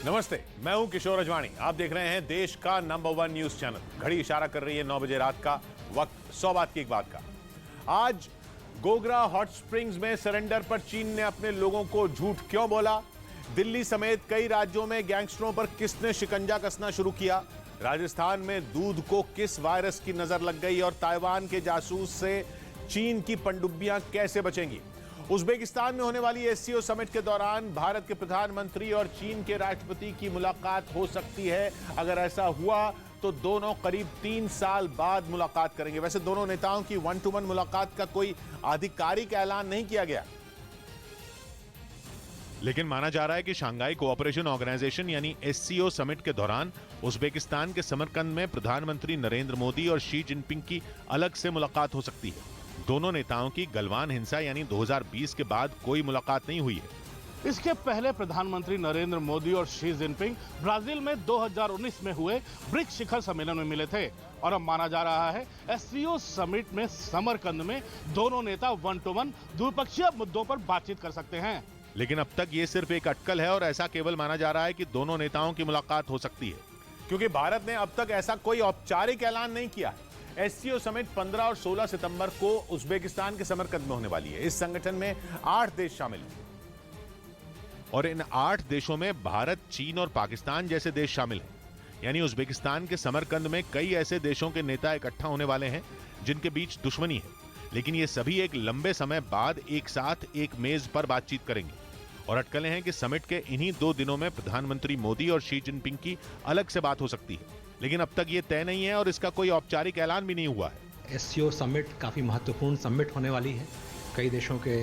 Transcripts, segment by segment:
नमस्ते, मैं हूं किशोर अजवाणी। आप देख रहे हैं देश का नंबर 1 न्यूज चैनल। घड़ी इशारा कर रही है 9 बजे रात का। वक्त 100 बात की एक बात का। आज गोगरा हॉट स्प्रिंग्स में सरेंडर पर चीन ने अपने लोगों को झूठ क्यों बोला? दिल्ली समेत कई राज्यों में गैंगस्टरों पर किसने शिकंजा कसना शुरू किया? राजस्थान में दूध को किस वायरस की नजर लग गई? और ताइवान के जासूस से चीन की पनडुब्बियां कैसे बचेंगी? उज्बेकिस्तान में होने वाली एससीओ समिट के दौरान भारत के प्रधानमंत्री और चीन के राष्ट्रपति की मुलाकात हो सकती है। अगर ऐसा हुआ तो दोनों करीब 3 साल बाद मुलाकात करेंगे। वैसे दोनों नेताओं की 1-to-1 मुलाकात का कोई आधिकारिक ऐलान नहीं किया गया, लेकिन माना जा रहा है कि शंघाई कोऑपरेशन ऑर्गेनाइजेशन यानी एससीओ समिट के दौरान उज्बेकिस्तान के समरकंद में प्रधानमंत्री नरेंद्र मोदी और शी जिनपिंग की अलग से मुलाकात हो सकती है। दोनों नेताओं की गलवान हिंसा यानी 2020 के बाद कोई मुलाकात नहीं हुई है। इसके पहले प्रधानमंत्री नरेंद्र मोदी और शी जिनपिंग ब्राजील में 2019 में हुए ब्रिक्स शिखर सम्मेलन में मिले थे और अब माना जा रहा है एससीओ समिट में समरकंद में दोनों नेता 1-to-1 द्विपक्षीय मुद्दों पर बातचीत कर सकते हैं। लेकिन अब तक ये सिर्फ एक अटकल है और ऐसा केवल माना जा रहा है कि दोनों नेताओं की मुलाकात हो सकती है, क्योंकि भारत ने अब तक ऐसा कोई औपचारिक ऐलान नहीं किया है। एससीओ समिट 15 और 16 सितंबर को उज्बेकिस्तान के समरकंद में होने वाली है। इस संगठन में 8 देश शामिल हैं और इन 8 देशों में भारत, चीन और पाकिस्तान जैसे देश शामिल हैं। यानी उज्बेकिस्तान के समरकंद में कई ऐसे देशों के नेता इकट्ठा होने वाले हैं जिनके बीच दुश्मनी है, लेकिन ये सभी एक लंबे समय बाद एक साथ एक मेज पर बातचीत करेंगे। और अटकलें हैं कि समिट के इन्हीं 2 दिनों में प्रधानमंत्री मोदी और शी जिनपिंग की अलग से बात हो सकती है, लेकिन अब तक ये तय नहीं है और इसका कोई औपचारिक ऐलान भी नहीं हुआ है। एससीओ समिट काफ़ी महत्वपूर्ण समिट होने वाली है। कई देशों के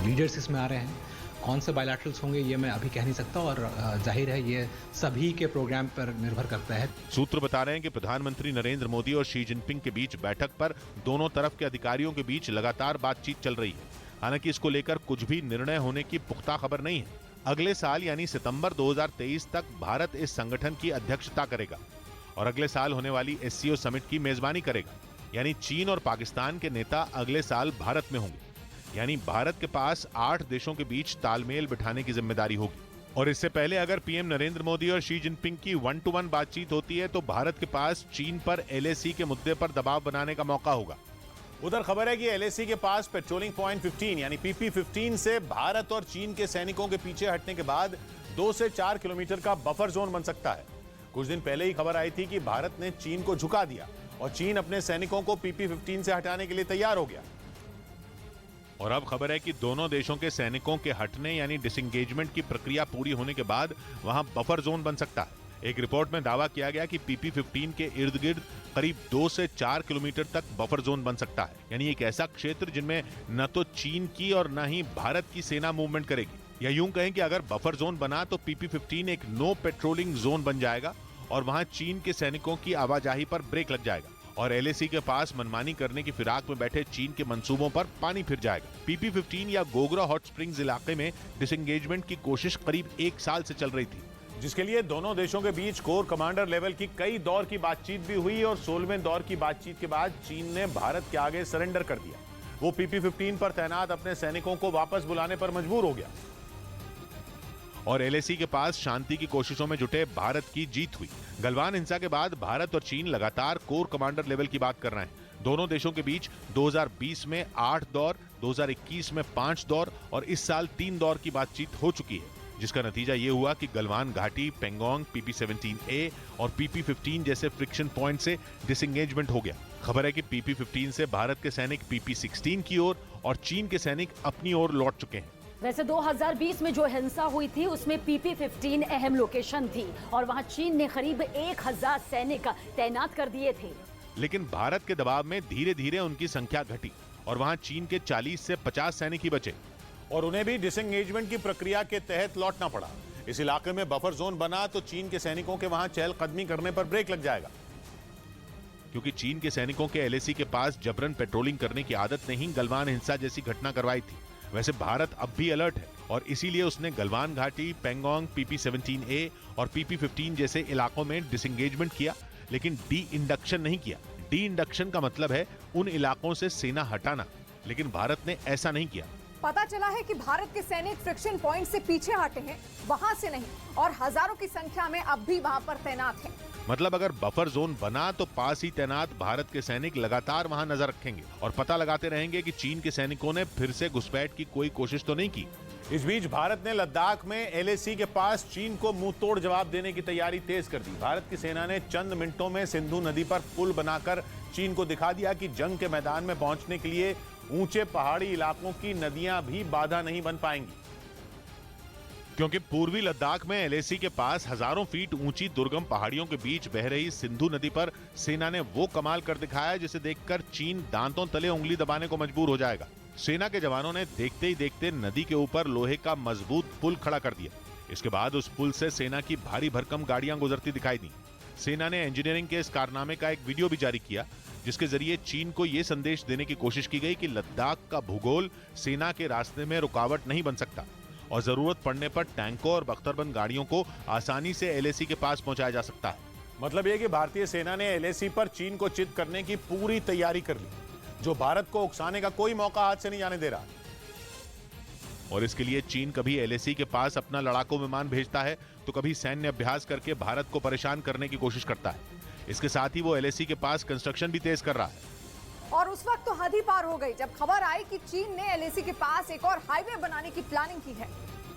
लीडर्स इसमें आ रहे हैं। कौन से बायलैटरल्स होंगे ये मैं अभी कह नहीं सकता और जाहिर है ये सभी के प्रोग्राम पर निर्भर करता है। सूत्र बता रहे हैं कि प्रधानमंत्री नरेंद्र मोदी और शी जिनपिंग के बीच बैठक पर दोनों तरफ के अधिकारियों के बीच लगातार बातचीत चल रही है। हालांकि इसको लेकर कुछ भी निर्णय होने की पुख्ता खबर नहीं है। अगले साल यानी सितंबर 2023 तक भारत इस संगठन की अध्यक्षता करेगा और अगले साल होने वाली एससीओ समिट की मेजबानी करेगा। यानी चीन और पाकिस्तान के नेता अगले साल भारत में होंगे। यानी भारत के पास 8 देशों के बीच तालमेल बिठाने की जिम्मेदारी होगी। और इससे पहले अगर पीएम नरेंद्र मोदी और शी जिनपिंग की 1-to-1 बातचीत होती है तो भारत के पास चीन पर एलएसी के मुद्दे पर दबाव बनाने का मौका होगा। उधर खबर है कि एलएसी के पास पेट्रोलिंग पॉइंट 15 यानी PP-15 से भारत और चीन के सैनिकों के पीछे हटने के बाद 2 से 4 किलोमीटर का बफर जोन बन सकता है। कुछ दिन पहले ही खबर आई थी कि भारत ने चीन को झुका दिया और चीन अपने सैनिकों को PP-15 से हटाने के लिए तैयार हो गया। और अब खबर है कि दोनों देशों के सैनिकों के हटने यानी डिसएंगेजमेंट की प्रक्रिया पूरी होने के बाद वहां बफर जोन बन सकता है। एक रिपोर्ट में दावा किया गया कि PP-15 के इर्द गिर्द करीब 2 से 4 किलोमीटर तक बफर जोन बन सकता है। यानी एक ऐसा क्षेत्र जिनमें न तो चीन की और न ही भारत की सेना मूवमेंट करेगी। या यूं कहें कि अगर बफर जोन बना तो PP-15 एक नो पेट्रोलिंग जोन बन जाएगा और वहां चीन के सैनिकों की आवाजाही पर ब्रेक लग जाएगा और एलएसी के पास मनमानी करने की फिराक में बैठे चीन के मंसूबों पर पानी फिर जाएगा। PP-15 या गोगरा हॉट स्प्रिंग्स इलाके में डिसएंगेजमेंट की कोशिश करीब 1 साल से चल रही थी, जिसके लिए दोनों देशों के बीच कोर कमांडर लेवल की कई दौर की बातचीत भी हुई और 16वें दौर की बातचीत के बाद चीन ने भारत के आगे सरेंडर कर दिया। वो PP-15 पर तैनात अपने सैनिकों को वापस बुलाने पर मजबूर हो गया और एलएसी के पास शांति की कोशिशों में जुटे भारत की जीत हुई। गलवान हिंसा के बाद भारत और चीन लगातार कोर कमांडर लेवल की बात कर रहे हैं। दोनों देशों के बीच 2020 में 8 दौर, 2021 में 5 दौर और इस साल 3 दौर की बातचीत हो चुकी है, जिसका नतीजा ये हुआ कि गलवान घाटी, पेंगोंग, PP-17A और PP-15 जैसे फ्रिक्शन पॉइंट से डिसएंगेजमेंट हो गया। खबर है कि PP-15 से भारत के सैनिक PP-16 की ओर और चीन के सैनिक अपनी ओर लौट चुके हैं। वैसे 2020 में जो हिंसा हुई थी उसमें PP-15 अहम लोकेशन थी और वहां चीन ने करीब 1000 सैनिक तैनात कर दिए थे। लेकिन भारत के दबाव में धीरे धीरे उनकी संख्या घटी और वहां चीन के 40 से 50 सैनिक ही बचे और उन्हें भी डिसएंगेजमेंट की प्रक्रिया के तहत लौटना पड़ा। इस इलाके में बफर जोन बना तो चीन के सैनिकों के वहां चहलकदमी करने पर ब्रेक लग जाएगा, क्योंकि चीन के सैनिकों के एलएसी के पास जबरन पेट्रोलिंग करने की आदत ने ही गलवान हिंसा जैसी घटना करवाई थी। वैसे भारत अब भी अलर्ट है और इसीलिए उसने गलवान घाटी, पेंगोंग, PP-17A और PP-15 जैसे इलाकों में डिसएंगेजमेंट किया, लेकिन डी इंडक्शन नहीं किया। डी इंडक्शन का मतलब है उन इलाकों से सेना हटाना, लेकिन भारत ने ऐसा नहीं किया। पता चला है कि भारत के सैनिक फ्रिक्शन पॉइंट से पीछे हटे हैं, वहां से नहीं, और हजारों की संख्या में अब भी वहां पर तैनात हैं। मतलब अगर बफर जोन बना तो पास ही तैनात भारत के सैनिक लगातार वहां नजर रखेंगे और पता लगाते रहेंगे कि चीन के सैनिकों ने फिर से घुसपैठ की कोई कोशिश तो नहीं की। इस बीच भारत ने लद्दाख में एलएसी के पास चीन को मुंह तोड़ जवाब देने की तैयारी तेज कर दी। भारत की सेना ने चंद मिनटों में सिंधु नदी पर पुल बनाकर चीन को दिखा दिया कि जंग के मैदान में पहुंचने के लिए ऊंचे पहाड़ी इलाकों की नदियां भी बाधा नहीं बन पाएंगी, क्योंकि पूर्वी लद्दाख में एलएसी के पास हजारों फीट ऊंची दुर्गम पहाड़ियों के बीच बह रही सिंधु नदी पर सेना ने वो कमाल कर दिखाया जिसे देखकर चीन दांतों तले उंगली दबाने को मजबूर हो जाएगा। सेना के जवानों ने देखते ही देखते नदी के ऊपर लोहे का मजबूत पुल खड़ा कर दिया। इसके बाद उस पुल से सेना की भारी भरकम गाड़ियां गुजरती दिखाई दी। सेना ने इंजीनियरिंग के इस कारनामे का एक वीडियो भी जारी किया, जिसके जरिए चीन को यह संदेश देने की कोशिश की गई कि लद्दाख का भूगोल सेना के रास्ते में रुकावट नहीं बन सकता और जरूरत पड़ने पर टैंकों और बख्तरबंद गाड़ियों को आसानी से एलएसी के पास पहुंचाया जा सकता है। मतलब यह कि भारतीय सेना ने एलएसी पर चीन को चित करने की पूरी तैयारी कर ली, जो भारत को उकसाने का कोई मौका हाथ से नहीं जाने दे रहा। और इसके लिए चीन कभी एलएसी के पास अपना लड़ाकू विमान भेजता है तो कभी सैन्य अभ्यास करके भारत को परेशान करने की कोशिश करता है। इसके साथ ही वो एलएसी के पास कंस्ट्रक्शन भी तेज कर रहा है। और उस वक्त तो हद ही पार हो गई जब खबर आई कि चीन ने एलएसी के पास एक और हाईवे बनाने की प्लानिंग की है।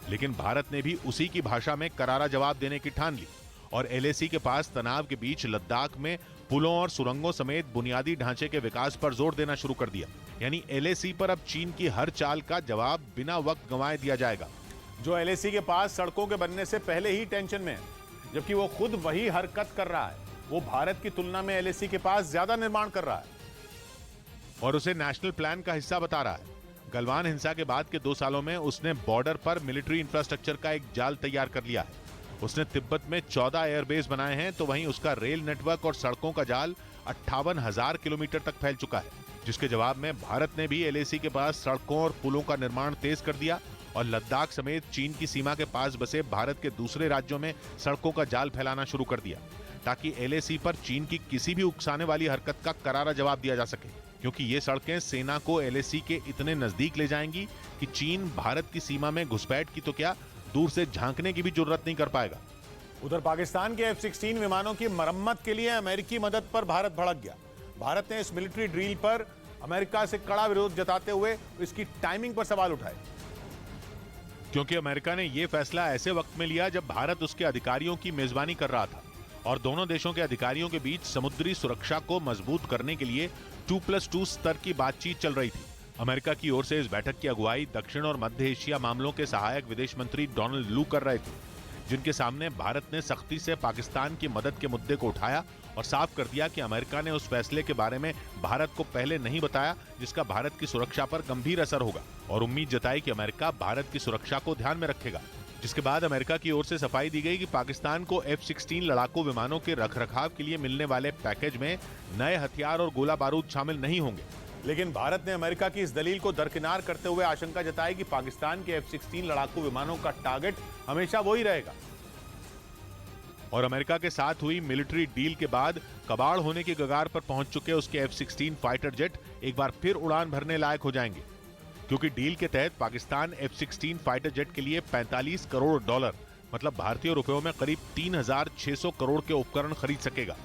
लेकिन भारत ने भी उसी की भाषा में करारा जवाब देने की ठान ली और एलएसी के पास तनाव के बीच लद्दाख में पुलों और सुरंगों समेत बुनियादी ढांचे के विकास पर जोर देना शुरू कर दिया। यानी एलएसी पर अब चीन की हर चाल का जवाब बिना वक्त गंवाए दिया जाएगा। जो एलएसी के पास सड़कों के बनने से पहले ही टेंशन में है, जबकि वो खुद वही हरकत कर रहा है। वो भारत की तुलना में एलएसी के पास ज्यादा निर्माण कर रहा है और उसे नेशनल प्लान का हिस्सा बता रहा है। गलवान हिंसा के बाद के 2 सालों में उसने बॉर्डर पर मिलिट्री इंफ्रास्ट्रक्चर का एक जाल तैयार कर लिया है। उसने तिब्बत में 14 एयरबेस बनाए हैं, तो वहीं उसका रेल नेटवर्क और सड़कों का जाल 58,000 किलोमीटर तक फैल चुका है, जिसके जवाब में भारत ने भी एलएसी के पास सड़कों और पुलों का निर्माण तेज कर दिया और लद्दाख समेत चीन की सीमा के पास बसे भारत के दूसरे राज्यों में सड़कों का जाल फैलाना शुरू कर दिया, ताकि एलएसी पर चीन की किसी भी उकसाने वाली हरकत का करारा जवाब दिया जा सके। क्योंकि ये सड़कें सेना को एलएसी के इतने नजदीक ले जाएंगी कि चीन भारत की सीमा में घुसपैठ की तो क्या, दूर से झांकने की भी जरूरत नहीं कर पाएगा। उधर पाकिस्तान के F-16 विमानों की मरम्मत के लिए अमेरिकी मदद पर भारत भड़क गया। भारत ने इस मिलिट्री ड्रिल पर अमेरिका से कड़ा विरोध जताते हुए इसकी टाइमिंग पर सवाल उठाए, क्योंकि अमेरिका ने यह फैसला ऐसे वक्त में लिया जब भारत उसके अधिकारियों की मेजबानी कर रहा था और दोनों देशों के अधिकारियों के बीच समुद्री सुरक्षा को मजबूत करने के लिए 2+2 स्तर की बातचीत चल रही थी। अमेरिका की ओर से इस बैठक की अगुवाई दक्षिण और मध्य एशिया मामलों के सहायक विदेश मंत्री डोनाल्ड लू कर रहे थे, जिनके सामने भारत ने सख्ती से पाकिस्तान की मदद के मुद्दे को उठाया और साफ कर दिया कि अमेरिका ने उस फैसले के बारे में भारत को पहले नहीं बताया, जिसका भारत की सुरक्षा पर गंभीर असर होगा, और उम्मीद जताई कि अमेरिका भारत की सुरक्षा को ध्यान में रखेगा। जिसके बाद अमेरिका की ओर से सफाई दी गई कि पाकिस्तान को F-16 लड़ाकू विमानों के रखरखाव के लिए मिलने वाले पैकेज में नए हथियार और गोला बारूद शामिल नहीं होंगे। लेकिन भारत ने अमेरिका की इस दलील को दरकिनार करते हुए आशंका जताई कि पाकिस्तान के F-16 लड़ाकू विमानों का टारगेट हमेशा वही रहेगा। और अमेरिका के साथ हुई मिलिट्री डील के बाद कबाड़ होने की कगार पर पहुंच चुके उसके F-16 फाइटर जेट एक बार फिर उड़ान भरने लायक हो जाएंगे, क्योंकि डील के तहत पाकिस्तान F-16 फाइटर जेट के लिए $45 करोड़ मतलब भारतीय रुपयों में करीब 3,600 करोड़ के उपकरण खरीद सकेगा।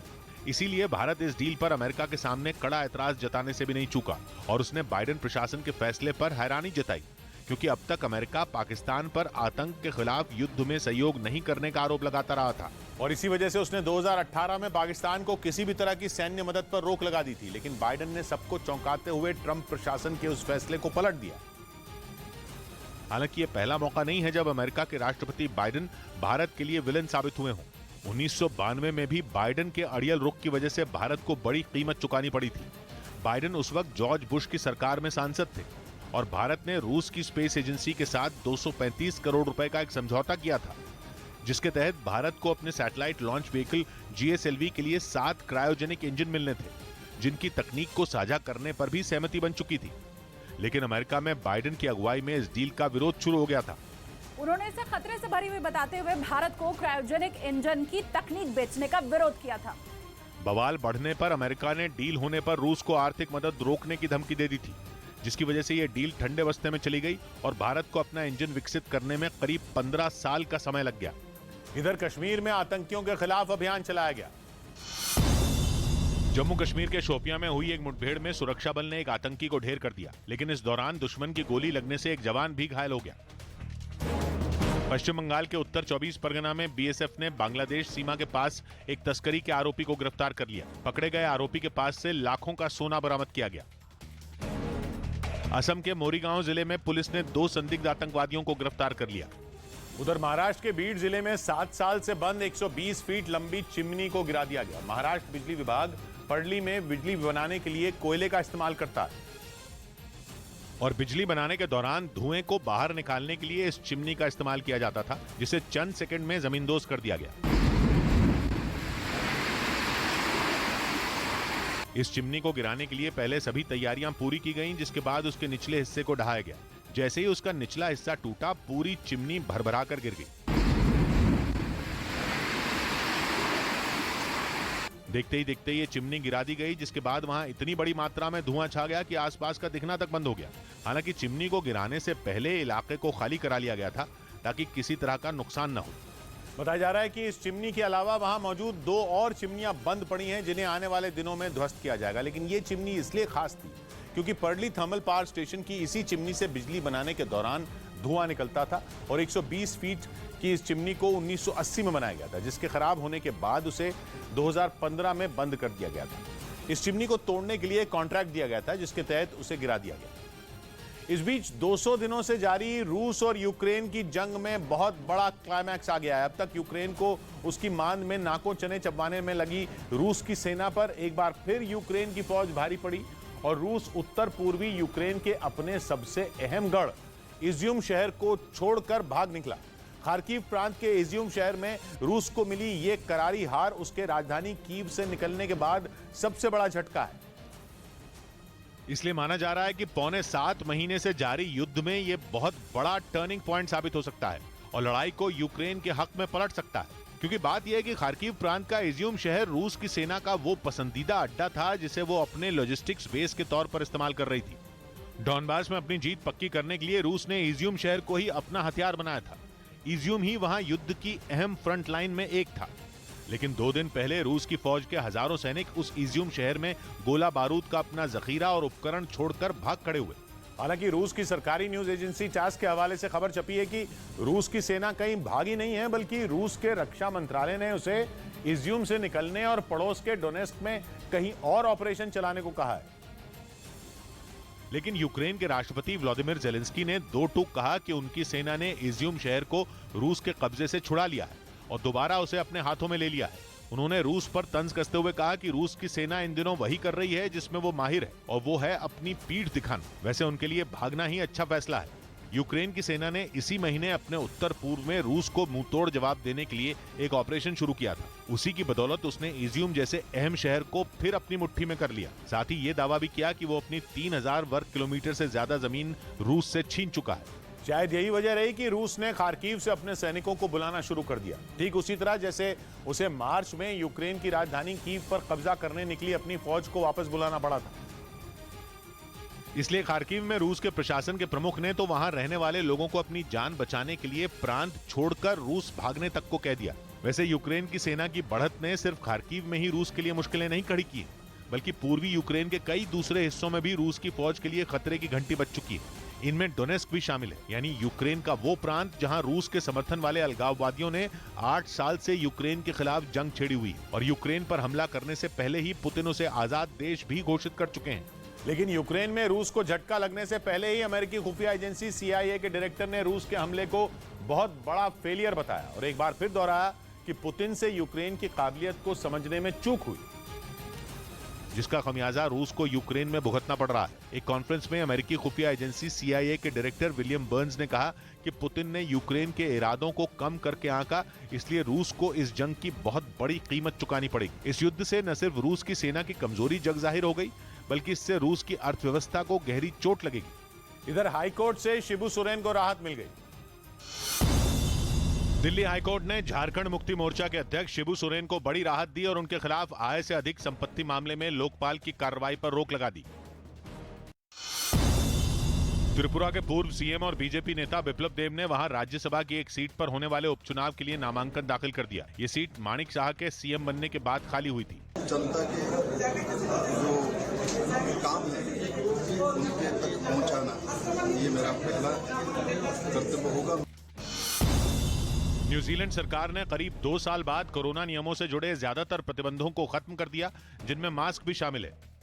इसीलिए भारत इस डील पर अमेरिका के सामने कड़ा ऐतराज जताने से भी नहीं चूका और उसने बाइडेन प्रशासन के फैसले पर हैरानी जताई, क्योंकि अब तक अमेरिका पाकिस्तान पर आतंक के खिलाफ युद्ध में सहयोग नहीं करने का आरोप लगाता रहा था और इसी वजह से उसने 2018 में पाकिस्तान को किसी भी तरह की सैन्य मदद पर रोक लगा दी थी। लेकिन बाइडेन ने सबको चौंकाते हुए ट्रंप प्रशासन के उस फैसले को पलट दिया। हालांकि ये पहला मौका नहीं है जब अमेरिका के राष्ट्रपति बाइडेन भारत के लिए विलेन साबित हुए हों। 1992 में भी बाइडेन के अड़ियल रुख की वजह से भारत को बड़ी कीमत चुकानी पड़ी थी। बाइडेन उस वक्त जॉर्ज बुश की सरकार में सांसद थे और भारत ने रूस की स्पेस एजेंसी के साथ 235 करोड़ रुपए का एक समझौता किया था, जिसके तहत भारत को अपने सैटेलाइट लॉन्च व्हीकल GSLV के लिए 7 क्रायोजेनिक इंजन मिलने थे, जिनकी तकनीक को साझा करने पर भी सहमति बन चुकी थी। लेकिन अमेरिका में बाइडेन की अगुवाई में इस डील का विरोध शुरू हो गया था। उन्होंने इसे खतरे से भरी हुई बताते हुए भारत को क्रायोजेनिक इंजन की तकनीक बेचने का विरोध किया था। बवाल बढ़ने पर अमेरिका ने डील होने पर रूस को आर्थिक मदद रोकने की धमकी दे दी थी, जिसकी वजह से ये डील ठंडे बस्ते में चली गई और भारत को अपना इंजन विकसित करने में करीब 15 साल का समय लग गया। इधर कश्मीर में आतंकियों के खिलाफ अभियान चलाया गया। जम्मू कश्मीर के शोपियां में हुई एक मुठभेड़ में सुरक्षा बल ने एक आतंकी को ढेर कर दिया, लेकिन इस दौरान दुश्मन की गोली लगने से एक जवान भी घायल हो गया। पश्चिम बंगाल के उत्तर 24 परगना में बीएसएफ ने बांग्लादेश सीमा के पास एक तस्करी के आरोपी को गिरफ्तार कर लिया। पकड़े गए आरोपी के पास से लाखों का सोना बरामद किया गया। असम के मोरीगांव जिले में पुलिस ने 2 संदिग्ध आतंकवादियों को गिरफ्तार कर लिया। उधर महाराष्ट्र के बीड जिले में 7 साल से बंद 120 फीट लंबी चिमनी को गिरा दिया गया। महाराष्ट्र बिजली विभाग पडली में बिजली बनाने के लिए कोयले का इस्तेमाल करता है और बिजली बनाने के दौरान धुएं को बाहर निकालने के लिए इस चिमनी का इस्तेमाल किया जाता था, जिसे चंद सेकंड में जमींदोज कर दिया गया। इस चिमनी को गिराने के लिए पहले सभी तैयारियां पूरी की गईं, जिसके बाद उसके निचले हिस्से को ढहाया गया। जैसे ही उसका निचला हिस्सा टूटा, पूरी चिमनी भरभरा कर गिर गई। देखते ही देखते ये चिमनी गिरा दी गई, जिसके बाद वहां इतनी बड़ी मात्रा में धुआं छा गया कि आसपास का दिखना तक बंद हो गया। हालांकि चिमनी को गिराने से पहले इलाके को खाली करा लिया गया था ताकि किसी तरह का नुकसान न हो। बताया जा रहा है कि इस चिमनी के अलावा वहां मौजूद 2 और चिमनियां बंद पड़ी हैं, जिन्हें आने वाले दिनों में ध्वस्त किया जाएगा। लेकिन ये चिमनी इसलिए खास थी क्योंकि पडली थर्मल पावर स्टेशन की इसी चिमनी से बिजली बनाने के दौरान धुआं निकलता था और 120 फीट की इस चिमनी को 1980 में बनाया गया था, जिसके खराब होने के बाद उसे 2015 में बंद कर दिया गया था। इस चिमनी को तोड़ने के लिए कॉन्ट्रैक्ट दिया गया था, जिसके तहत उसे गिरा दिया गया। इस बीच 200 दिनों से जारी रूस और यूक्रेन की जंग में बहुत बड़ा क्लाइमैक्स आ गया है। अब तक यूक्रेन को उसकी मांद में नाकों चने चबवाने में लगी रूस की सेना पर एक बार फिर यूक्रेन की फौज भारी पड़ी और रूस उत्तर पूर्वी यूक्रेन के अपने सबसे अहम गढ़ इज्यूम शहर को छोड़कर भाग निकला। खार्किव प्रांत के इज्यूम शहर में रूस को मिली ये करारी हार उसके राजधानी कीव से निकलने के बाद सबसे बड़ा झटका है। इसलिए माना जा रहा है कि 7.25 महीने से जारी युद्ध में यह बहुत बड़ा टर्निंग पॉइंट साबित हो सकता है और लड़ाई को यूक्रेन के हक में पलट सकता है। क्योंकि बात यह है कि खार्किव प्रांत का इज्यूम शहर रूस की सेना का वो पसंदीदा अड्डा था जिसे वो अपने लॉजिस्टिक्स बेस के तौर पर इस्तेमाल कर रही थी। डॉनबास में अपनी जीत पक्की करने के लिए रूस ने इज्यूम शहर को ही अपना हथियार बनाया था। इज्यूम ही वहां युद्ध की अहम फ्रंट लाइन में एक था। लेकिन 2 दिन पहले रूस की फौज के हजारों सैनिक उस इज्यूम शहर में गोला बारूद का अपना जखीरा और उपकरण छोड़कर भाग खड़े हुए। हालांकि रूस की सरकारी न्यूज एजेंसी टास के हवाले से खबर छपी है कि रूस की सेना कहीं भागी नहीं है, बल्कि रूस के रक्षा मंत्रालय ने उसे इज्यूम से निकलने और पड़ोस के डोनेस्क में कहीं और ऑपरेशन चलाने को कहा है। लेकिन यूक्रेन के राष्ट्रपति व्लादिमीर जेलेंस्की ने 2 टूक कहा कि उनकी सेना ने इज्यूम शहर को रूस के कब्जे से छुड़ा लिया है और दोबारा उसे अपने हाथों में ले लिया है। उन्होंने रूस पर तंज कसते हुए कहा कि रूस की सेना इन दिनों वही कर रही है जिसमें वो माहिर है और वो है अपनी पीठ दिखाना। वैसे उनके लिए भागना ही अच्छा फैसला है। यूक्रेन की सेना ने इसी महीने अपने उत्तर पूर्व में रूस को मुंहतोड़ जवाब देने के लिए एक ऑपरेशन शुरू किया था। उसी की बदौलत उसने इज्यूम जैसे अहम शहर को फिर अपनी मुट्ठी में कर लिया। साथ ही ये दावा भी किया कि वो अपनी 3000 वर्ग किलोमीटर से ज्यादा जमीन रूस से छीन चुका है। शायद यही वजह रही कि रूस ने खार्किव से अपने सैनिकों को बुलाना शुरू कर दिया, ठीक उसी तरह जैसे उसे मार्च में यूक्रेन की राजधानी कीव पर कब्जा करने निकली अपनी फौज को वापस बुलाना पड़ा था। इसलिए खार्किव में रूस के प्रशासन के प्रमुख ने तो वहां रहने वाले लोगों को अपनी जान बचाने के लिए प्रांत छोड़कर रूस भागने तक को कह दिया। वैसे यूक्रेन की सेना की बढ़त ने सिर्फ खार्किव में ही रूस के लिए मुश्किलें नहीं खड़ी की, बल्कि पूर्वी यूक्रेन के कई दूसरे हिस्सों में भी रूस की फौज के लिए खतरे की घंटी बज चुकी है। इनमें डोनेस्क भी शामिल है, यानी यूक्रेन का वो प्रांत जहां रूस के समर्थन वाले अलगाववादियों ने 8 साल से यूक्रेन के खिलाफ जंग छेड़ी हुई और यूक्रेन पर हमला करने से पहले ही पुतिन उसे आजाद देश भी घोषित कर चुके हैं। लेकिन यूक्रेन में रूस को झटका लगने से पहले ही अमेरिकी खुफिया एजेंसी CIA के डायरेक्टर ने रूस के हमले को बहुत बड़ा फेलियर बताया और एक बार फिर दोहराया कि पुतिन से यूक्रेन की काबिलियत को समझने में चूक हुई, जिसका खमियाजा रूस को यूक्रेन में भुगतना पड़ रहा है। एक कॉन्फ्रेंस में अमेरिकी खुफिया एजेंसी CIA के डायरेक्टर विलियम बर्न्स ने कहा कि पुतिन ने यूक्रेन के इरादों को कम करके आंका, इसलिए रूस को इस जंग की बहुत बड़ी कीमत चुकानी पड़ेगी। इस युद्ध से न सिर्फ रूस की सेना की कमजोरी जग जाहिर हो गई, बल्कि इससे रूस की अर्थव्यवस्था को गहरी चोट लगेगी। इधर हाईकोर्ट से शिबू सोरेन को राहत मिल गई। दिल्ली हाईकोर्ट ने झारखंड मुक्ति मोर्चा के अध्यक्ष शिबू सोरेन को बड़ी राहत दी और उनके खिलाफ आय से अधिक संपत्ति मामले में लोकपाल की कार्रवाई पर रोक लगा दी। त्रिपुरा के पूर्व सीएम और बीजेपी नेता बिप्लब देब ने वहां राज्यसभा की एक सीट पर होने वाले उपचुनाव के लिए नामांकन दाखिल कर दिया। ये सीट माणिक शाह के सीएम बनने के बाद खाली हुई थी। जनता के जो काम है उनके तक पहुंचाना ये मेरा पहला कर्तव्य होगा। न्यूजीलैंड सरकार ने करीब 2 साल बाद कोरोना नियमों से जुड़े ज्यादातर प्रतिबंधों को खत्म कर दिया, जिनमें मास्क भी शामिल है।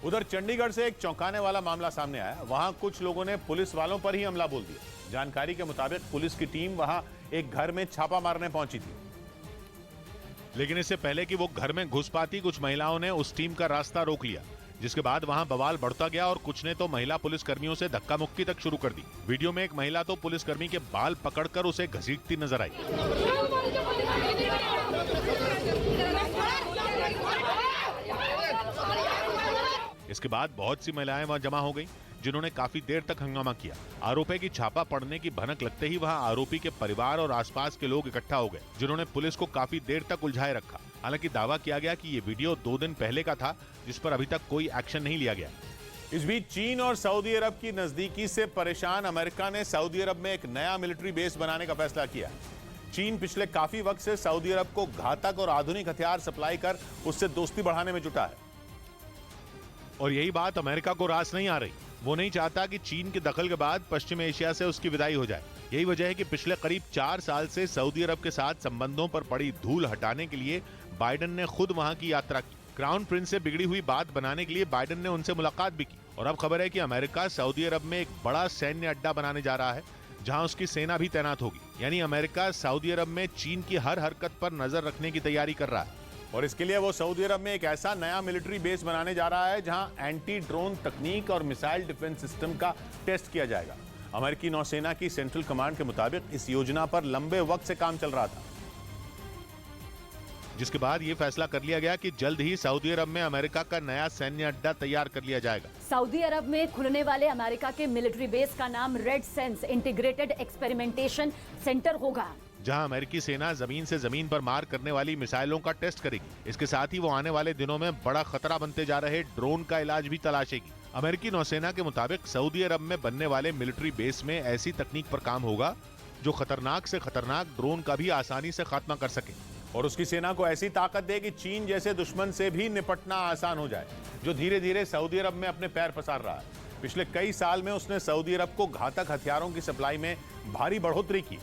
उधर चंडीगढ़ से एक चौंकाने वाला मामला सामने आया। वहां कुछ लोगों ने पुलिस वालों पर ही हमला बोल दिया। जानकारी के मुताबिक पुलिस की टीम वहां एक घर में छापा मारने पहुंची थी, लेकिन इससे पहले कि वो घर में घुस पाती, कुछ महिलाओं ने उस टीम का रास्ता रोक लिया, जिसके बाद वहां बवाल बढ़ता गया और कुछ ने तो महिला पुलिसकर्मियों से धक्का मुक्की तक शुरू कर दी। वीडियो में एक महिला तो पुलिसकर्मी के बाल पकड़कर उसे घसीटती नजर आई। इसके बाद बहुत सी महिलाएं वहां जमा हो गईं, जिन्होंने काफी देर तक हंगामा किया। आरोप है कि छापा पड़ने की भनक लगते ही वहां आरोपी के परिवार और आसपास के लोग इकट्ठा हो गए, जिन्होंने पुलिस को काफी देर तक उलझाए रखा। हालांकि दावा किया गया कि ये वीडियो 2 दिन पहले का था, जिस पर अभी तक कोई एक्शन नहीं लिया गया। इस बीच चीन और सऊदी अरब की नजदीकी से परेशान अमेरिका ने सऊदी अरब में एक नया मिलिट्री बेस बनाने का फैसला किया। चीन पिछले काफी वक्त से सऊदी अरब को घातक और आधुनिक हथियार सप्लाई कर उससे दोस्ती बढ़ाने में जुटा है। और यही बात अमेरिका को रास नहीं आ रही। वो नहीं चाहता कि चीन के दखल के बाद पश्चिम एशिया से उसकी विदाई हो जाए। यही वजह है कि पिछले करीब 4 साल से सऊदी अरब के साथ संबंधों पर पड़ी धूल हटाने के लिए बाइडेन ने खुद वहां की यात्रा की। क्राउन प्रिंस से बिगड़ी हुई बात बनाने के लिए बाइडेन ने उनसे मुलाकात भी की। और अब खबर है कि अमेरिका सऊदी अरब में एक बड़ा सैन्य अड्डा बनाने जा रहा है, जहां उसकी सेना भी तैनात होगी। यानी अमेरिका सऊदी अरब में चीन की हर हरकत पर नजर रखने की तैयारी कर रहा है। और इसके लिए वो सऊदी अरब में एक ऐसा नया मिलिट्री बेस बनाने जा रहा है जहां एंटी ड्रोन तकनीक और मिसाइल डिफेंस सिस्टम का टेस्ट किया जाएगा। अमेरिकी नौसेना की सेंट्रल कमांड के मुताबिक इस योजना पर लंबे वक्त से काम चल रहा था, जिसके बाद ये फैसला कर लिया गया कि जल्द ही सऊदी अरब में अमेरिका का नया सैन्य अड्डा तैयार कर लिया जाएगा। सऊदी अरब में खुलने वाले अमेरिका के मिलिट्री बेस का नाम red sense integrated experimentation centre होगा, जहां अमेरिकी सेना जमीन से जमीन पर मार करने वाली मिसाइलों का टेस्ट करेगी। इसके साथ ही वो आने वाले दिनों में बड़ा खतरा बनते जा रहे ड्रोन का इलाज भी तलाशेगी। अमेरिकी नौसेना के मुताबिक सऊदी अरब में बनने वाले मिलिट्री बेस में ऐसी तकनीक पर काम होगा जो खतरनाक से खतरनाक ड्रोन का भी आसानी से खात्मा कर सके और उसकी सेना को ऐसी ताकत दे कि चीन जैसे दुश्मन से भी निपटना आसान हो जाए, जो धीरे धीरे सऊदी अरब में अपने पैर पसार रहा है। पिछले कई साल में उसने सऊदी अरब को घातक हथियारों की सप्लाई में भारी बढ़ोतरी की।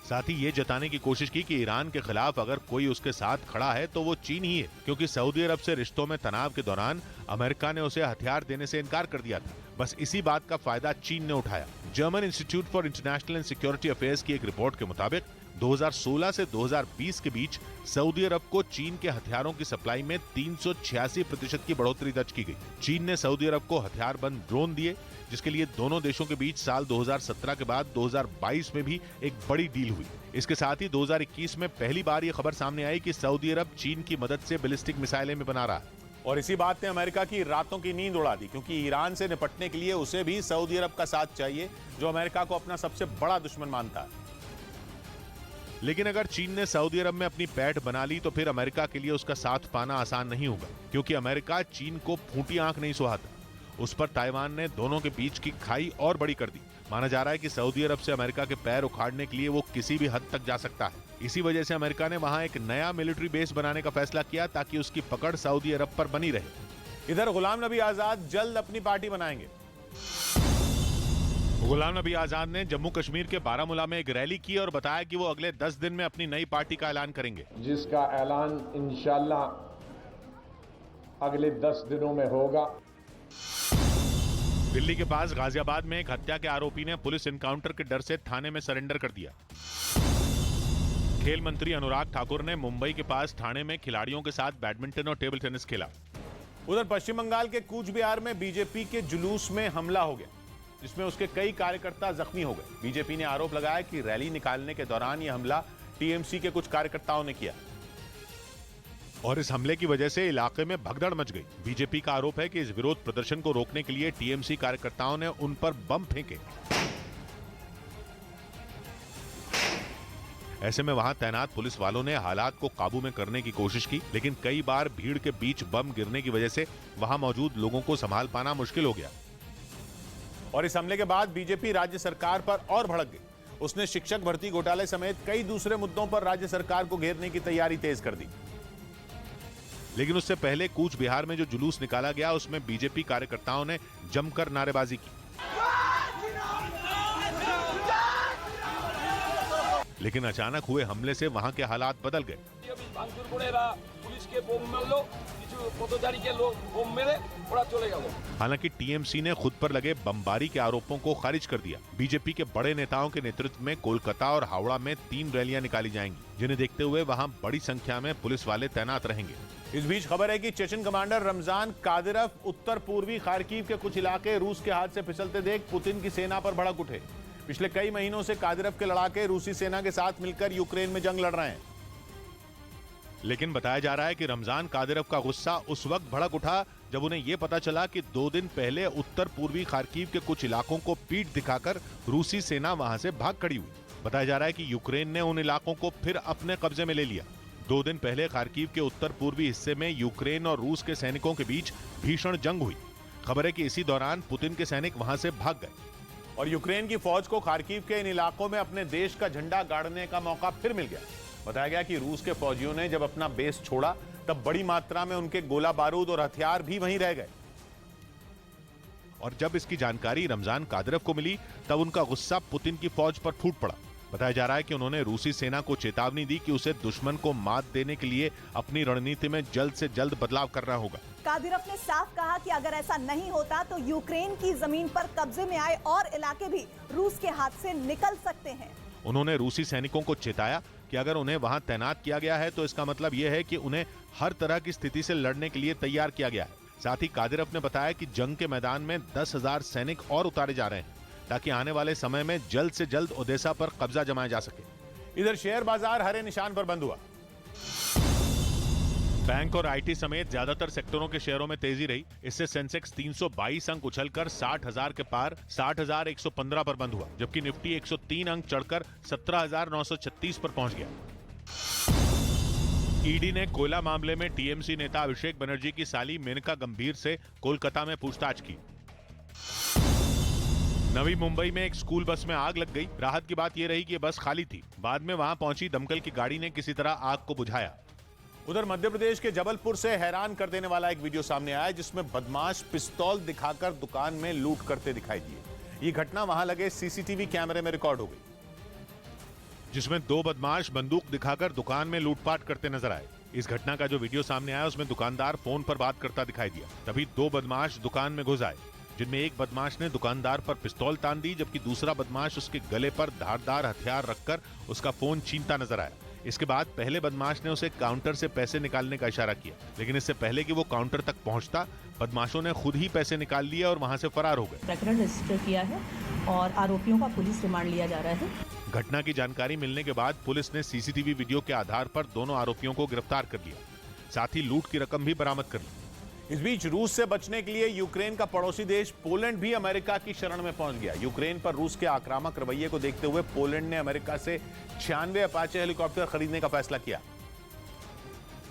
साथ ही ये जताने की कोशिश की कि ईरान के खिलाफ अगर कोई उसके साथ खड़ा है तो वो चीन ही है, क्योंकि सऊदी अरब से रिश्तों में तनाव के दौरान अमेरिका ने उसे हथियार देने से इनकार कर दिया था। बस इसी बात का फायदा चीन ने उठाया। German institute for international and security affairs की एक रिपोर्ट के मुताबिक 2016 से 2020 के बीच सऊदी अरब को चीन के हथियारों की सप्लाई में 386% की बढ़ोतरी दर्ज की गई। चीन ने सऊदी अरब को हथियारबंद ड्रोन दिए, जिसके लिए दोनों देशों के बीच साल 2017 के बाद 2022 में भी एक बड़ी डील हुई। इसके साथ ही 2021 में पहली बार ये खबर सामने आई कि सऊदी अरब चीन की मदद से बैलिस्टिक मिसाइलें भी बना रहा है। और इसी बात ने अमेरिका की रातों की नींद उड़ा दी, क्योंकि ईरान से निपटने के लिए उसे भी सऊदी अरब का साथ चाहिए, जो अमेरिका को अपना सबसे बड़ा दुश्मन मानता है। लेकिन अगर चीन ने सऊदी अरब में अपनी पैठ बना ली तो फिर अमेरिका के लिए उसका साथ पाना आसान नहीं होगा, क्योंकि अमेरिका चीन को फूटी आंख नहीं सुहाता। उस पर ताइवान ने दोनों के बीच की खाई और बड़ी कर दी। माना जा रहा है कि सऊदी अरब से अमेरिका के पैर उखाड़ने के लिए वो किसी भी हद तक जा सकता है। इसी वजह से अमेरिका ने वहां एक नया मिलिट्री बेस बनाने का फैसला किया, ताकि उसकी पकड़ सऊदी अरब पर बनी रहे। इधर गुलाम नबी आजाद जल्द अपनी पार्टी बनाएंगे। गुलाम नबी आजाद ने जम्मू कश्मीर के बारामूला में एक रैली की और बताया कि वो अगले 10 दिन में अपनी नई पार्टी का ऐलान करेंगे, जिसका ऐलान इंशाल्लाह अगले 10 दिनों में होगा। दिल्ली के पास गाजियाबाद में एक हत्या के आरोपी ने पुलिस एनकाउंटर के डर से थाने में सरेंडर कर दिया। खेल मंत्री अनुराग ठाकुर ने मुंबई के पास थाने में खिलाड़ियों के साथ बैडमिंटन और टेबल टेनिस खेला। उधर पश्चिम बंगाल के कूच बिहार में बीजेपी के जुलूस में हमला हो गया, जिसमें उसके कई कार्यकर्ता जख्मी हो गए। बीजेपी ने आरोप लगाया कि रैली निकालने के दौरान यह हमला टीएमसी के कुछ कार्यकर्ताओं ने किया और इस हमले की वजह से इलाके में भगदड़ मच गई। बीजेपी का आरोप है कि इस विरोध प्रदर्शन को रोकने के लिए टीएमसी कार्यकर्ताओं ने उन पर बम फेंके। ऐसे में वहां तैनात पुलिस वालों ने हालात को काबू में करने की कोशिश की, लेकिन कई बार भीड़ के बीच बम गिरने की वजह से वहां मौजूद लोगों को संभाल पाना मुश्किल हो गया। और इस हमले के बाद बीजेपी राज्य सरकार पर और भड़क गई। उसने शिक्षक भर्ती घोटाले समेत कई दूसरे मुद्दों पर राज्य सरकार को घेरने की तैयारी तेज कर दी। लेकिन उससे पहले कूच बिहार में जो जुलूस निकाला गया उसमें बीजेपी कार्यकर्ताओं ने जमकर नारेबाजी की। लेकिन अचानक हुए हमले से वहां के हालात बदल गए। हालांकि टीएमसी ने खुद पर लगे बमबारी के आरोपों को खारिज कर दिया। बीजेपी के बड़े नेताओं के नेतृत्व में कोलकाता और हावड़ा में 3 रैलियां निकाली जाएंगी, जिन्हें देखते हुए वहां बड़ी संख्या में पुलिस वाले तैनात रहेंगे। इस बीच खबर है कि चेचन कमांडर रमजान कादिरोव उत्तर पूर्वी खार्किव के कुछ इलाके रूस के हाथ से फिसलते देख पुतिन की सेना पर भड़क उठे। पिछले कई महीनों से कादिरोव के लड़ाके रूसी सेना के साथ मिलकर यूक्रेन में जंग लड़ रहे हैं। लेकिन बताया जा रहा है कि रमजान कादिरोव का गुस्सा उस वक्त भड़क उठा जब उन्हें यह पता चला कि 2 दिन पहले उत्तर पूर्वी खार्किव के कुछ इलाकों को पीठ दिखाकर रूसी सेना वहां से भाग खड़ी हुई। बताया जा रहा है कि यूक्रेन ने उन इलाकों को फिर अपने कब्जे में ले लिया। 2 दिन पहले खार्किव के उत्तर पूर्वी हिस्से में यूक्रेन और रूस के सैनिकों के बीच भीषण जंग हुई। खबर है कि इसी दौरान पुतिन के सैनिक वहां से भाग गए और यूक्रेन की फौज को खार्किव के इन इलाकों में अपने देश का झंडा गाड़ने का मौका फिर मिल गया। बताया गया कि रूस के फौजियों ने जब अपना बेस छोड़ा तब बड़ी मात्रा में उनके गोला बारूद और हथियार भी वहीं रह गए। और जब इसकी जानकारी रमजान कादिरोव को मिली तब उनका गुस्सा पुतिन की फौज पर फूट पड़ा। बताया जा रहा है कि उन्होंने रूसी सेना को चेतावनी दी कि उसे दुश्मन को मात देने के लिए अपनी रणनीति में जल्द से जल्द बदलाव करना होगा। कादिरोव ने साफ कहा कि अगर ऐसा नहीं होता तो यूक्रेन की जमीन पर कब्जे में आए और इलाके भी रूस के हाथ से निकल सकते हैं। उन्होंने रूसी सैनिकों को चेताया कि अगर उन्हें वहां तैनात किया गया है तो इसका मतलब यह है कि उन्हें हर तरह की स्थिति से लड़ने के लिए तैयार किया गया है। साथ ही कादिरोव ने बताया कि जंग के मैदान में 10,000 सैनिक और उतारे जा रहे हैं ताकि आने वाले समय में जल्द से जल्द ओडेसा पर कब्जा जमाया जा सके। इधर शेयर बाजार हरे निशान पर बंद हुआ। बैंक और आईटी समेत ज्यादातर सेक्टरों के शेयरों में तेजी रही। इससे सेंसेक्स 322 अंक उछलकर 60,000 के पार 60,115 पर बंद हुआ, जबकि निफ्टी 103 अंक चढ़कर 17,936 पर पहुंच गया। ईडी ने कोयला मामले में टीएमसी नेता अभिषेक बनर्जी की साली मेनका गंभीर से कोलकाता में पूछताछ की। नवी मुंबई में एक स्कूल बस में आग लग गई। राहत की बात यह रही कि बस खाली थी। बाद में वहां पहुंची दमकल की गाड़ी ने किसी तरह आग को बुझाया। उधर मध्य प्रदेश के जबलपुर से हैरान कर देने वाला एक वीडियो सामने आया जिसमें बदमाश पिस्तौल दिखाकर दुकान में लूट करते दिखाई दिए। ये घटना वहां लगे सीसीटीवी कैमरे में रिकॉर्ड हो गई, जिसमें 2 बदमाश बंदूक दिखाकर दुकान में लूटपाट करते नजर आए। इस घटना का जो वीडियो सामने आया उसमें दुकानदार फोन पर बात करता दिखाई दिया। तभी 2 बदमाश दुकान में घुस आए, जिनमें एक बदमाश ने दुकानदार पर पिस्तौल तान दी, जबकि दूसरा बदमाश उसके गले पर धारदार हथियार रखकर उसका फोन छीनता नजर आया। इसके बाद पहले बदमाश ने उसे काउंटर से पैसे निकालने का इशारा किया, लेकिन इससे पहले कि वो काउंटर तक पहुंचता बदमाशों ने खुद ही पैसे निकाल लिए और वहां से फरार हो गए। प्रकरण रजिस्टर किया है और आरोपियों का पुलिस रिमांड लिया जा रहा है। घटना की जानकारी मिलने के बाद पुलिस ने सीसीटीवी वीडियो के आधार पर दोनों आरोपियों को गिरफ्तार कर लिया। साथ ही लूट की रकम भी बरामद कर ली। इस बीच रूस से बचने के लिए यूक्रेन का पड़ोसी देश पोलैंड भी अमेरिका की शरण में पहुंच गया। यूक्रेन पर रूस के आक्रामक रवैये को देखते हुए पोलैंड ने अमेरिका से 96 अपाचे हेलीकॉप्टर खरीदने का फैसला किया,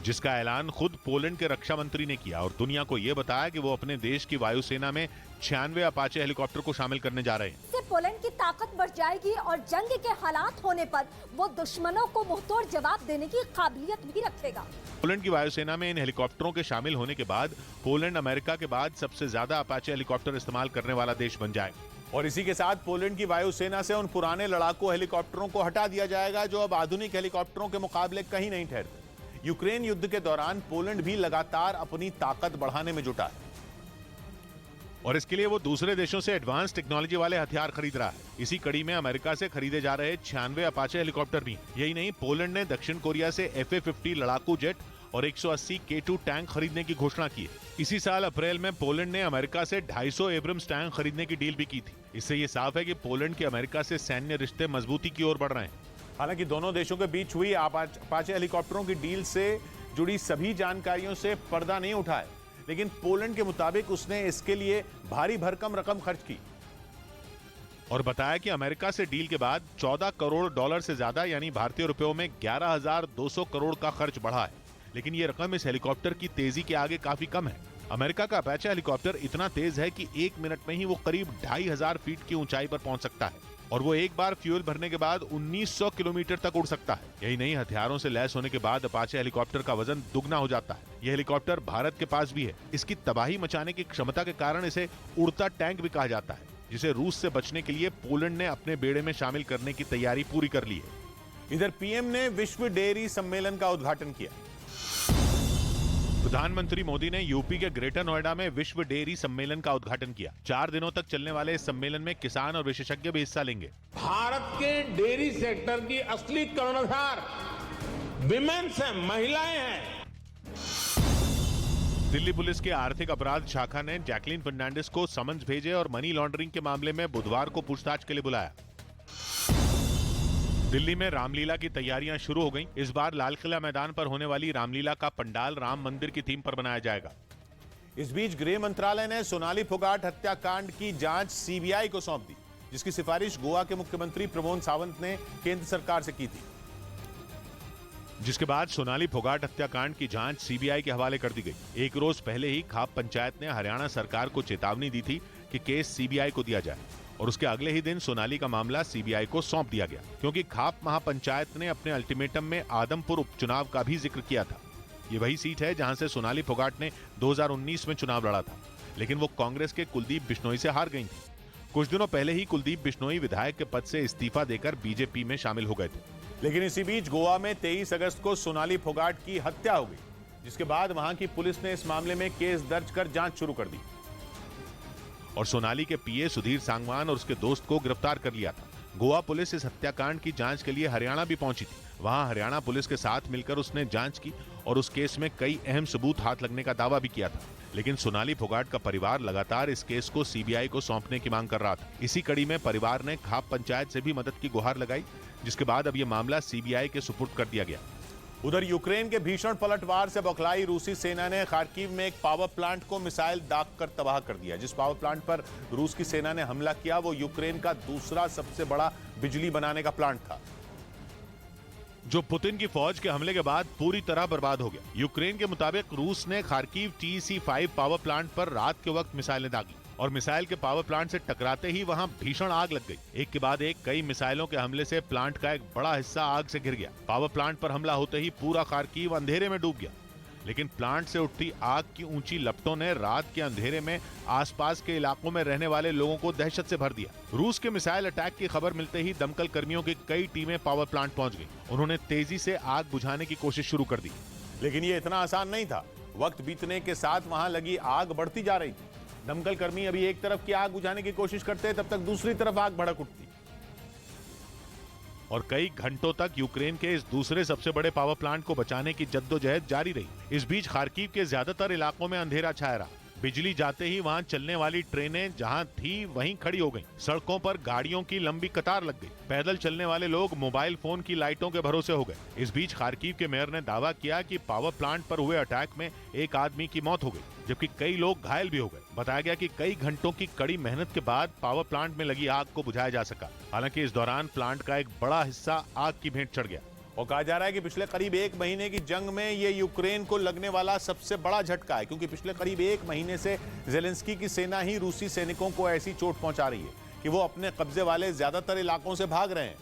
जिसका ऐलान खुद पोलैंड के रक्षा मंत्री ने किया और दुनिया को यह बताया कि वो अपने देश की वायुसेना में 96 अपाचे हेलीकॉप्टर को शामिल करने जा रहे हैं। इससे पोलैंड की ताकत बढ़ जाएगी और जंग के हालात होने पर वो दुश्मनों को मुंहतोड़ जवाब देने की काबिलियत भी रखेगा। पोलैंड की वायुसेना में इन हेलीकॉप्टरों के शामिल होने के बाद पोलैंड अमेरिका के बाद सबसे ज्यादा अपाचे हेलीकॉप्टर इस्तेमाल करने वाला देश बन जाएगा। और इसी के साथ पोलैंड की वायुसेना से उन पुराने लड़ाकू हेलीकॉप्टरों को हटा दिया जाएगा जो अब आधुनिक हेलीकॉप्टरों के मुकाबले कहीं नहीं ठहरते। यूक्रेन युद्ध के दौरान पोलैंड भी लगातार अपनी ताकत बढ़ाने में जुटा है और इसके लिए वो दूसरे देशों से एडवांस टेक्नोलॉजी वाले हथियार खरीद रहा है। इसी कड़ी में अमेरिका से खरीदे जा रहे 96 अपाचे हेलीकॉप्टर भी। यही नहीं, पोलैंड ने दक्षिण कोरिया से FA-50 लड़ाकू जेट और 180 K2 टैंक खरीदने की घोषणा की है। इसी साल अप्रैल में पोलैंड ने अमेरिका से 250 एब्रम्स टैंक खरीदने की डील भी की थी। इससे ये साफ है कि पोलैंड के अमेरिका से सैन्य रिश्ते मजबूती की ओर बढ़ रहे हैं। हालांकि दोनों देशों के बीच हुई अपाचे हेलीकॉप्टरों की डील से जुड़ी सभी जानकारियों से पर्दा नहीं उठा है, लेकिन पोलैंड के मुताबिक उसने इसके लिए भारी भरकम रकम खर्च की और बताया कि अमेरिका से डील के बाद $14 करोड़ से ज्यादा यानी भारतीय रुपयों में 11,200 करोड़ का खर्च बढ़ा है। लेकिन ये रकम इस हेलीकॉप्टर की तेजी के आगे काफी कम है। अमेरिका का अपाचे हेलीकॉप्टर इतना तेज है कि 1 मिनट में ही वो करीब 2500 फीट की ऊंचाई पर पहुंच सकता है और वो एक बार फ्यूल भरने के बाद 1900 किलोमीटर तक उड़ सकता है। यही नहीं, हथियारों से लैस होने के बाद अपाचे हेलीकॉप्टर का वजन दुगना हो जाता है। यह हेलीकॉप्टर भारत के पास भी है। इसकी तबाही मचाने की क्षमता के कारण इसे उड़ता टैंक भी कहा जाता है, जिसे रूस से बचने के लिए पोलैंड ने अपने बेड़े में शामिल करने की तैयारी पूरी कर ली है। इधर पीएम ने विश्व डेयरी सम्मेलन का उद्घाटन किया। प्रधानमंत्री मोदी ने यूपी के ग्रेटर नोएडा में विश्व डेयरी सम्मेलन का उद्घाटन किया। 4 दिनों तक चलने वाले इस सम्मेलन में किसान और विशेषज्ञ भी हिस्सा लेंगे। भारत के डेयरी सेक्टर की असली कर्णधार विमेन्स हैं, महिलाएं हैं। दिल्ली पुलिस के आर्थिक अपराध शाखा ने जैकलीन फर्नांडिस को समन्स भेजे और मनी लॉन्ड्रिंग के मामले में बुधवार को पूछताछ के लिए बुलाया। दिल्ली में रामलीला की तैयारियां शुरू हो गईं। इस बार लाल किला मैदान पर होने वाली रामलीला का पंडाल राम मंदिर की थीम पर बनाया जाएगा। इस बीच गृह मंत्रालय ने सोनाली फोगाट हत्याकांड की जांच सीबीआई को सौंप दी, जिसकी सिफारिश गोवा के मुख्यमंत्री प्रमोद सावंत ने केंद्र सरकार से की थी। जिसके बाद सोनाली फोगाट हत्याकांड की जांच सीबीआई के हवाले कर दी गई। एक रोज पहले ही खाप पंचायत ने हरियाणा सरकार को चेतावनी दी थी कि केस सीबीआई को दिया जाए और उसके अगले ही दिन सोनाली का मामला सीबीआई को सौंप दिया गया, क्योंकि खाप महापंचायत ने अपने अल्टीमेटम में आदमपुर उपचुनाव का भी जिक्र किया था। ये वही सीट है जहां से सोनाली फोगाट ने 2019 में चुनाव लड़ा था, लेकिन वो कांग्रेस के कुलदीप बिश्नोई से हार गई थी। कुछ दिनों पहले ही कुलदीप बिश्नोई विधायक के पद से इस्तीफा देकर बीजेपी में शामिल हो गए थे। लेकिन इसी बीच गोवा में 23 अगस्त को सोनाली फोगाट की हत्या हो गई, जिसके बाद वहां की पुलिस ने इस मामले में केस दर्ज कर जांच शुरू कर दी और सोनाली के पीए सुधीर सांगवान और उसके दोस्त को गिरफ्तार कर लिया था। गोवा पुलिस इस हत्याकांड की जांच के लिए हरियाणा भी पहुंची थी। वहां हरियाणा पुलिस के साथ मिलकर उसने जांच की और उस केस में कई अहम सबूत हाथ लगने का दावा भी किया था। लेकिन सोनाली फोगाट का परिवार लगातार इस केस को सीबीआई को सौंपने की मांग कर रहा था। इसी कड़ी में परिवार ने खाप पंचायत से भी मदद की गुहार लगाई, जिसके बाद अब यह मामला सीबीआई के सुपुर्द कर दिया गया। उधर यूक्रेन के भीषण पलटवार से बौखलाई रूसी सेना ने खार्किव में एक पावर प्लांट को मिसाइल दागकर तबाह कर दिया। जिस पावर प्लांट पर रूस की सेना ने हमला किया वो यूक्रेन का दूसरा सबसे बड़ा बिजली बनाने का प्लांट था, जो पुतिन की फौज के हमले के बाद पूरी तरह बर्बाद हो गया। यूक्रेन के मुताबिक रूस ने खार्किव TC5 पावर प्लांट पर रात के वक्त मिसाइलें दागी और मिसाइल के पावर प्लांट से टकराते ही वहां भीषण आग लग गई। एक के बाद एक कई मिसाइलों के हमले से प्लांट का एक बड़ा हिस्सा आग से घिर गया। पावर प्लांट पर हमला होते ही पूरा खार्किव अंधेरे में डूब गया, लेकिन प्लांट से उठती आग की ऊंची लपटों ने रात के अंधेरे में आसपास के इलाकों में रहने वाले लोगों को दहशत से भर दिया। रूस के मिसाइल अटैक की खबर मिलते ही दमकल कर्मियों की कई टीमें पावर प्लांट पहुंच गई। उन्होंने तेजी से आग बुझाने की कोशिश शुरू कर दी, लेकिन ये इतना आसान नहीं था। वक्त बीतने के साथ वहां लगी आग बढ़ती जा रही थी। दमकल कर्मी अभी एक तरफ की आग बुझाने की कोशिश करते तब तक दूसरी तरफ आग भड़क उठती और कई घंटों तक यूक्रेन के इस दूसरे सबसे बड़े पावर प्लांट को बचाने की जद्दोजहद जारी रही। इस बीच खार्किव के ज्यादातर इलाकों में अंधेरा छाया रहा। बिजली जाते ही वहां चलने वाली ट्रेनें जहां थी वहीं खड़ी हो गईं। सड़कों पर गाड़ियों की लंबी कतार लग गई। पैदल चलने वाले लोग मोबाइल फोन की लाइटों के भरोसे हो गए। इस बीच खार्किव के मेयर ने दावा किया कि पावर प्लांट पर हुए अटैक में एक आदमी की मौत हो गई, जबकि कई लोग घायल भी हो गए। बताया गया कि कई घंटों की कड़ी मेहनत के बाद पावर प्लांट में लगी आग को बुझाया जा सका। हालांकि इस दौरान प्लांट का एक बड़ा हिस्सा आग की भेंट चढ़ गया और कहा जा रहा है कि पिछले करीब 1 महीने की जंग में ये यूक्रेन को लगने वाला सबसे बड़ा झटका है, क्योंकि पिछले करीब 1 महीने से जेलेंस्की की सेना ही रूसी सैनिकों को ऐसी चोट पहुंचा रही है कि वो अपने कब्जे वाले ज्यादातर इलाकों से भाग रहे हैं।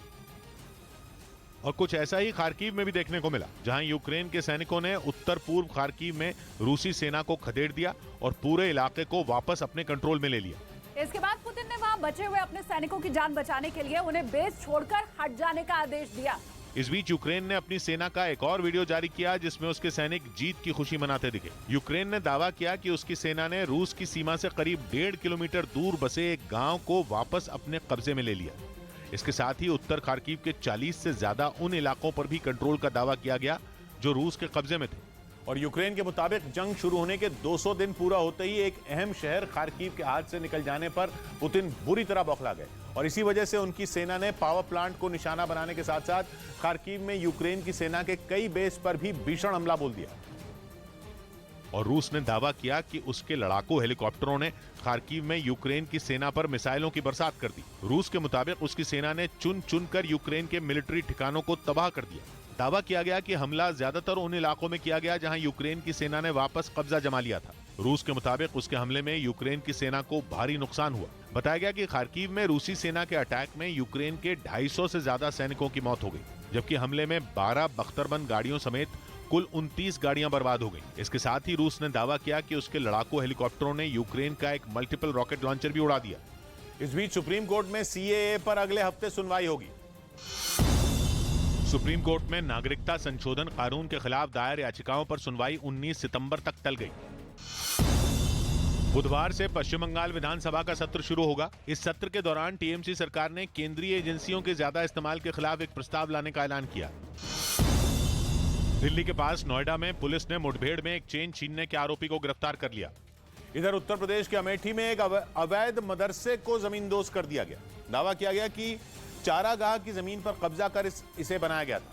और कुछ ऐसा ही खार्किव में भी देखने को मिला, जहां यूक्रेन के सैनिकों ने उत्तर पूर्व खार्किव में रूसी सेना को खदेड़ दिया और पूरे इलाके को वापस अपने कंट्रोल में ले लिया। इसके बाद पुतिन ने वहां बचे हुए अपने सैनिकों की जान बचाने के लिए उन्हें बेस छोड़कर हट जाने का आदेश दिया। इस बीच यूक्रेन ने अपनी सेना का एक और वीडियो जारी किया, जिसमें उसके सैनिक जीत की खुशी मनाते दिखे। यूक्रेन ने दावा किया कि उसकी सेना ने रूस की सीमा से करीब 1.5 किलोमीटर दूर बसे एक गांव को वापस अपने कब्जे में ले लिया। इसके साथ ही उत्तर खार्किव के 40 से ज्यादा उन इलाकों पर भी कंट्रोल का दावा किया गया जो रूस के कब्जे में थे। और यूक्रेन के मुताबिक जंग शुरू होने के 200 दिन पूरा होते ही एक अहम शहर खार्किव के हाथ से निकल जाने पर पुतिन बुरी तरह बौखला गए और इसी वजह से उनकी सेना ने पावर प्लांट को निशाना बनाने के साथ साथ खार्किव में यूक्रेन की सेना के कई बेस पर भी भीषण हमला बोल दिया। और रूस ने दावा किया कि उसके लड़ाकू हेलीकॉप्टरों ने खार्किव में यूक्रेन की सेना पर मिसाइलों की बरसात कर दी। रूस के मुताबिक उसकी सेना ने चुन चुनकर यूक्रेन के मिलिट्री ठिकानों को तबाह कर दिया। दावा किया गया कि हमला ज्यादातर उन इलाकों में किया गया जहां यूक्रेन की सेना ने वापस कब्जा जमा लिया था। रूस के मुताबिक उसके हमले में यूक्रेन की सेना को भारी नुकसान हुआ। बताया गया कि खार्किव में रूसी सेना के अटैक में यूक्रेन के 250 से ज्यादा सैनिकों की मौत हो गई, जबकि हमले में 12 बख्तरबंद गाड़ियों समेत कुल 29 गाड़ियां बर्बाद हो गईं। इसके साथ ही रूस ने दावा किया कि उसके लड़ाकू हेलीकॉप्टरों ने यूक्रेन का एक मल्टीपल रॉकेट लॉन्चर भी उड़ा दिया। इस बीच सुप्रीम कोर्ट में सीएए पर अगले हफ्ते सुनवाई होगी। सुप्रीम कोर्ट में नागरिकता संशोधन कानून के खिलाफ दायर याचिकाओं पर सुनवाई 19 सितंबर तक टल गई। बुधवार से पश्चिम बंगाल विधानसभा का सत्र शुरू होगा। इस सत्र के दौरान टीएमसी सरकार ने केंद्रीय एजेंसियों के ज्यादा इस्तेमाल के खिलाफ एक प्रस्ताव लाने का ऐलान किया। दिल्ली के पास नोएडा में पुलिस ने मुठभेड़ में एक चेन छीनने के आरोपी को गिरफ्तार कर लिया। इधर उत्तर प्रदेश के अमेठी में एक अवैध मदरसे को जमींदोज कर दिया गया। दावा किया गया कि चारागाह की जमीन पर कब्जा कर इसे बनाया गया था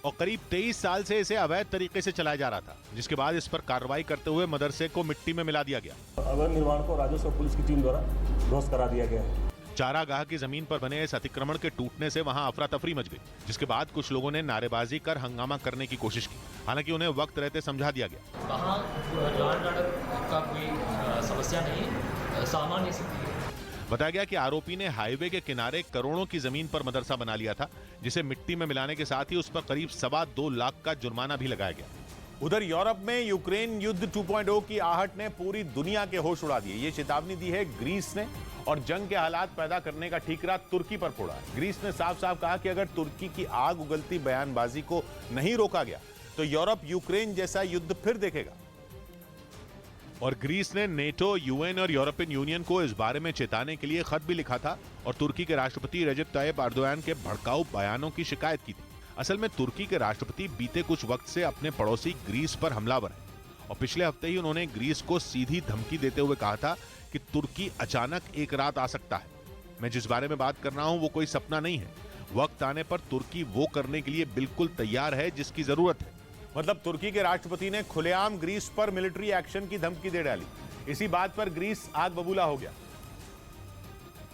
और करीब 23 साल से इसे अवैध तरीके से चलाया जा रहा था, जिसके बाद इस पर कार्रवाई करते हुए मदरसे को मिट्टी में मिला दिया गया। अवैध निर्माण को राजस्व पुलिस की टीम द्वारा ध्वस्त करा दिया गया है। चारागाह की जमीन पर बने इस अतिक्रमण के टूटने से वहां अफरा तफरी मच गई, जिसके बाद कुछ लोगों ने नारेबाजी कर हंगामा करने की कोशिश की। हालांकि उन्हें वक्त रहते समझा दिया गया। वहाँ लॉ एंड ऑर्डर का कोई समस्या नहीं है, सामान्य स्थिति है। बताया गया कि आरोपी ने हाईवे के किनारे करोड़ों की जमीन पर मदरसा बना लिया था, जिसे मिट्टी में मिलाने के साथ ही उस पर करीब 2.25 लाख का जुर्माना भी लगाया गया। उधर यूरोप में यूक्रेन युद्ध 2.0 की आहट ने पूरी दुनिया के होश उड़ा दिए। ये चेतावनी दी है ग्रीस ने और जंग के हालात पैदा करने का ठीकरा तुर्की पर फोड़ा है। ग्रीस ने साफ साफ कहा कि अगर तुर्की की आग उगलती बयानबाजी को नहीं रोका गया तो यूरोप यूक्रेन जैसा युद्ध फिर देखेगा। और ग्रीस ने नेटो, यूएन और यूरोपियन यूनियन को इस बारे में चेताने के लिए खत भी लिखा था और तुर्की के राष्ट्रपति रजब तायिप एर्दोगान के भड़काऊ बयानों की शिकायत की थी। असल में तुर्की के राष्ट्रपति बीते कुछ वक्त से अपने पड़ोसी ग्रीस पर हमलावर हैं और पिछले हफ्ते ही उन्होंने ग्रीस को सीधी धमकी देते हुए कहा था कि तुर्की अचानक एक रात आ सकता है। मैं जिस बारे में बात कर रहा हूं वो कोई सपना नहीं है। वक्त आने पर तुर्की वो करने के लिए बिल्कुल तैयार है जिसकी जरूरत है। मतलब तुर्की के राष्ट्रपति ने खुलेआम ग्रीस पर मिलिट्री एक्शन की धमकी दे डाली। इसी बात पर ग्रीस आग बबूला हो गया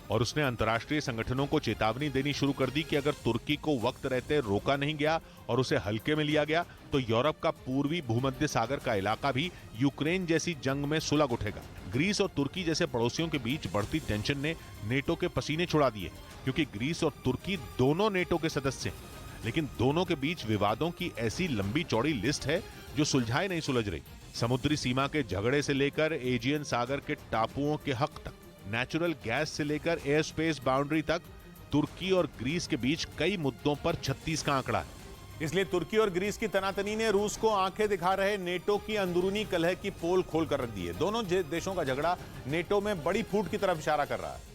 और उसने अंतर्राष्ट्रीय संगठनों को चेतावनी देनी शुरू कर दी कि अगर तुर्की को वक्त रहते रोका नहीं गया और उसे हल्के में लिया गया तो यूरोप का पूर्वी भूमध्य सागर का इलाका भी यूक्रेन जैसी जंग में सुलग उठेगा। ग्रीस और तुर्की जैसे पड़ोसियों के बीच बढ़ती टेंशन ने नेटो के पसीने छुड़ा दिए, क्योंकि ग्रीस और तुर्की दोनों नेटो के सदस्य हैं, लेकिन दोनों के बीच विवादों की ऐसी लंबी चौड़ी लिस्ट है जो सुलझाए नहीं सुलझ रही। समुद्री सीमा के झगड़े से लेकर एजियन सागर के टापुओं के हक तक, नेचुरल गैस से लेकर एयर स्पेस बाउंड्री तक, तुर्की और ग्रीस के बीच कई मुद्दों पर 36 का आंकड़ा है। इसलिए तुर्की और ग्रीस की तनातनी ने रूस को आंखें दिखा रहे नेटो की अंदरूनी कलह की पोल खोल कर रख दी है। दोनों देशों का झगड़ा नेटो में बड़ी फूट की तरफ इशारा कर रहा है।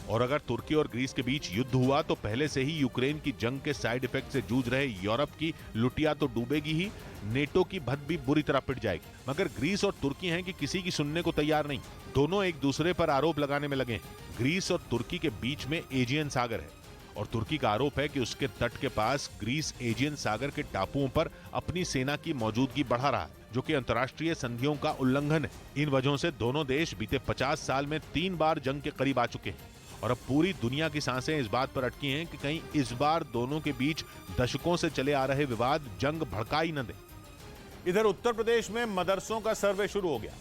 और अगर तुर्की और ग्रीस के बीच युद्ध हुआ तो पहले से ही यूक्रेन की जंग के साइड इफेक्ट से जूझ रहे यूरोप की लुटिया तो डूबेगी ही, नेटो की भद भी बुरी तरह पिट जाएगी। मगर ग्रीस और तुर्की हैं कि किसी की सुनने को तैयार नहीं। दोनों एक दूसरे पर आरोप लगाने में लगे हैं। ग्रीस और तुर्की के बीच में एजियन सागर है और तुर्की का आरोप है कि उसके तट के पास ग्रीस एजियन सागर के टापुओं पर अपनी सेना की मौजूदगी बढ़ा रहा है, जो कि अंतर्राष्ट्रीय संधियों का उल्लंघन है। इन वजहों से दोनों देश बीते 50 साल में 3 बार जंग के करीब आ चुके हैं और अब पूरी दुनिया की सांसें इस बात पर अटकी हैं कि कहीं इस बार दोनों के बीच दशकों से चले आ रहे विवाद जंग भड़का ही न दे। इधर उत्तर प्रदेश में मदरसों का सर्वे शुरू हो गया।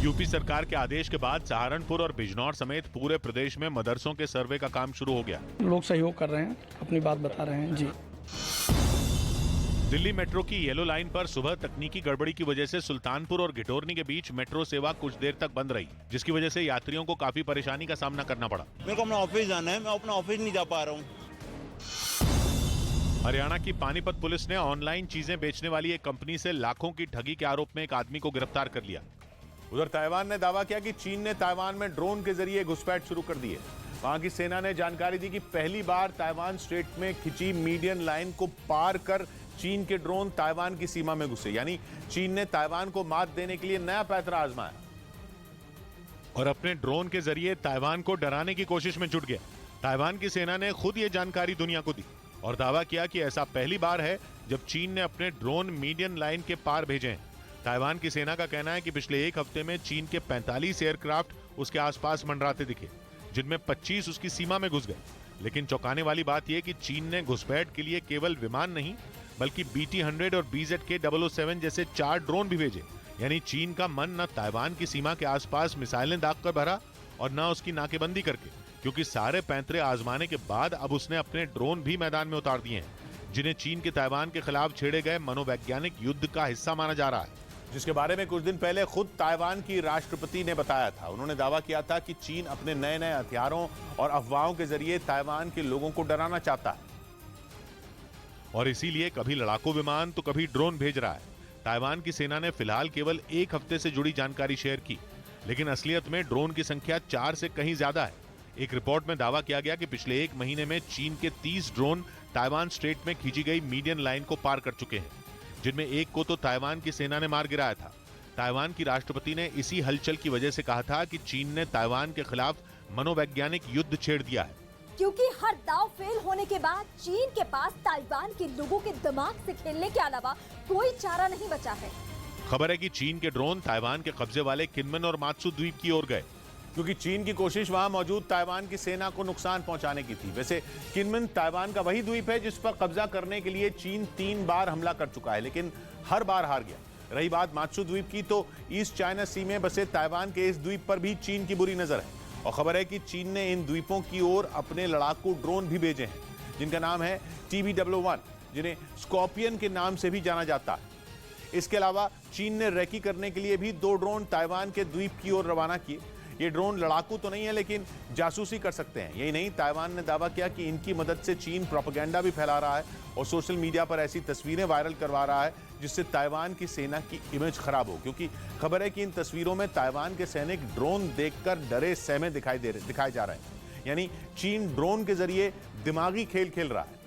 यूपी सरकार के आदेश के बाद सहारनपुर और बिजनौर समेत पूरे प्रदेश में मदरसों के सर्वे का काम शुरू हो गया। लोग सहयोग कर रहे हैं, अपनी बात बता रहे हैं। जी, दिल्ली मेट्रो की येलो लाइन पर सुबह तकनीकी गड़बड़ी की वजह से सुल्तानपुर और घिटोरनी के बीच मेट्रो सेवा कुछ देर तक बंद रही, जिसकी वजह से यात्रियों को काफी परेशानी का सामना करना पड़ा। मेरे को अपना ऑफिस जाना है, मैं अपना ऑफिस नहीं जा पा रहा हूँ। हरियाणा की पानीपत पुलिस ने ऑनलाइन चीजें बेचने वाली एक कंपनी से लाखों की ठगी के आरोप में एक आदमी को गिरफ्तार कर लिया। उधर ताइवान ने दावा किया कि चीन ने ताइवान में ड्रोन के जरिए घुसपैठ शुरू कर दी है। वहां की सेना ने जानकारी दी कि पहली बार ताइवान स्ट्रेट में खिंची मीडियन लाइन को पार कर चीन के ड्रोन ताइवान की सीमा में घुसे, यानी चीन ने ताइवान को मात देने के लिए नया पैंतरा आजमाया और अपने ड्रोन के जरिए ताइवान को डराने की कोशिश में जुट गया। ताइवान की सेना ने खुद ये जानकारी दुनिया को दी और दावा किया कि ऐसा पहली बार है जब चीन ने अपने ड्रोन मीडियन लाइन के पार भेजे हैं। ताइवान की सेना का कहना है कि पिछले एक हफ्ते में चीन के 45 एयरक्राफ्ट उसके आसपास मंडराते दिखे, जिनमें 25 उसकी सीमा में घुस गए। लेकिन चौंकाने वाली बात यह कि चीन ने घुसपैठ के लिए केवल विमान नहीं बल्कि BT-100 और BZK-007 जैसे 4 ड्रोन भी भेजे। यानी चीन का मन न ताइवान की सीमा के आसपास मिसाइलें दागकर भरा और न उसकी नाकेबंदी करके, क्योंकि सारे पैंतरे आजमाने के बाद अब उसने अपने ड्रोन भी मैदान में उतार दिए हैं, जिन्हें चीन के ताइवान के खिलाफ छेड़े गए मनोवैज्ञानिक युद्ध का हिस्सा माना जा रहा है, जिसके बारे में कुछ दिन पहले खुद ताइवान की राष्ट्रपति ने बताया था। उन्होंने दावा किया था कि चीन अपने नए नए हथियारों और अफवाहों के जरिए ताइवान के लोगों को डराना चाहता है और इसीलिए कभी लड़ाकू विमान तो कभी ड्रोन भेज रहा है। ताइवान की सेना ने फिलहाल केवल 1 हफ्ते से जुड़ी जानकारी शेयर की, लेकिन असलियत में ड्रोन की संख्या 4 से कहीं ज्यादा है। एक रिपोर्ट में दावा किया गया कि पिछले 1 महीने में चीन के 30 ड्रोन ताइवान स्ट्रेट में खींची गई मीडियन लाइन को पार कर चुके हैं, जिनमें एक को तो ताइवान की सेना ने मार गिराया था। ताइवान की राष्ट्रपति ने इसी हलचल की वजह से कहा था कि चीन ने ताइवान के खिलाफ मनोवैज्ञानिक युद्ध छेड़ दिया है, क्योंकि हर दांव फेल होने के बाद चीन के पास ताइवान के लोगों के दिमाग से खेलने के अलावा कोई चारा नहीं बचा है। खबर है कि चीन के ड्रोन ताइवान के कब्जे वाले किनमन और मात्सु द्वीप की ओर गए, क्योंकि चीन की कोशिश वहां मौजूद ताइवान की सेना को नुकसान पहुंचाने की थी। वैसे किनमन ताइवान का वही द्वीप है जिस पर कब्जा करने के लिए चीन 3 बार हमला कर चुका है, लेकिन हर बार हार गया। रही बात मात्सु द्वीप की, तो ईस्ट चाइना सी में बसे ताइवान के इस द्वीप पर भी चीन की बुरी नजर है और खबर है कि चीन ने इन द्वीपों की ओर अपने लड़ाकू ड्रोन भी भेजे हैं, जिनका नाम है TB-01, जिन्हें स्कॉर्पियन के नाम से भी जाना जाता है। इसके अलावा चीन ने रेकी करने के लिए भी 2 ड्रोन ताइवान के द्वीप की ओर रवाना किए। ये ड्रोन लड़ाकू तो नहीं है, लेकिन जासूसी कर सकते हैं। यही नहीं, ताइवान ने दावा किया कि इनकी मदद से चीन प्रोपेगेंडा भी फैला रहा है और सोशल मीडिया पर ऐसी तस्वीरें वायरल करवा रहा है जिससे ताइवान की सेना की इमेज खराब हो, क्योंकि खबर है कि इन तस्वीरों में ताइवान के सैनिक ड्रोन देखकर डरे सहमे दिखाए जा रहे हैं। यानी चीन ड्रोन के जरिए दिमागी खेल खेल रहा है।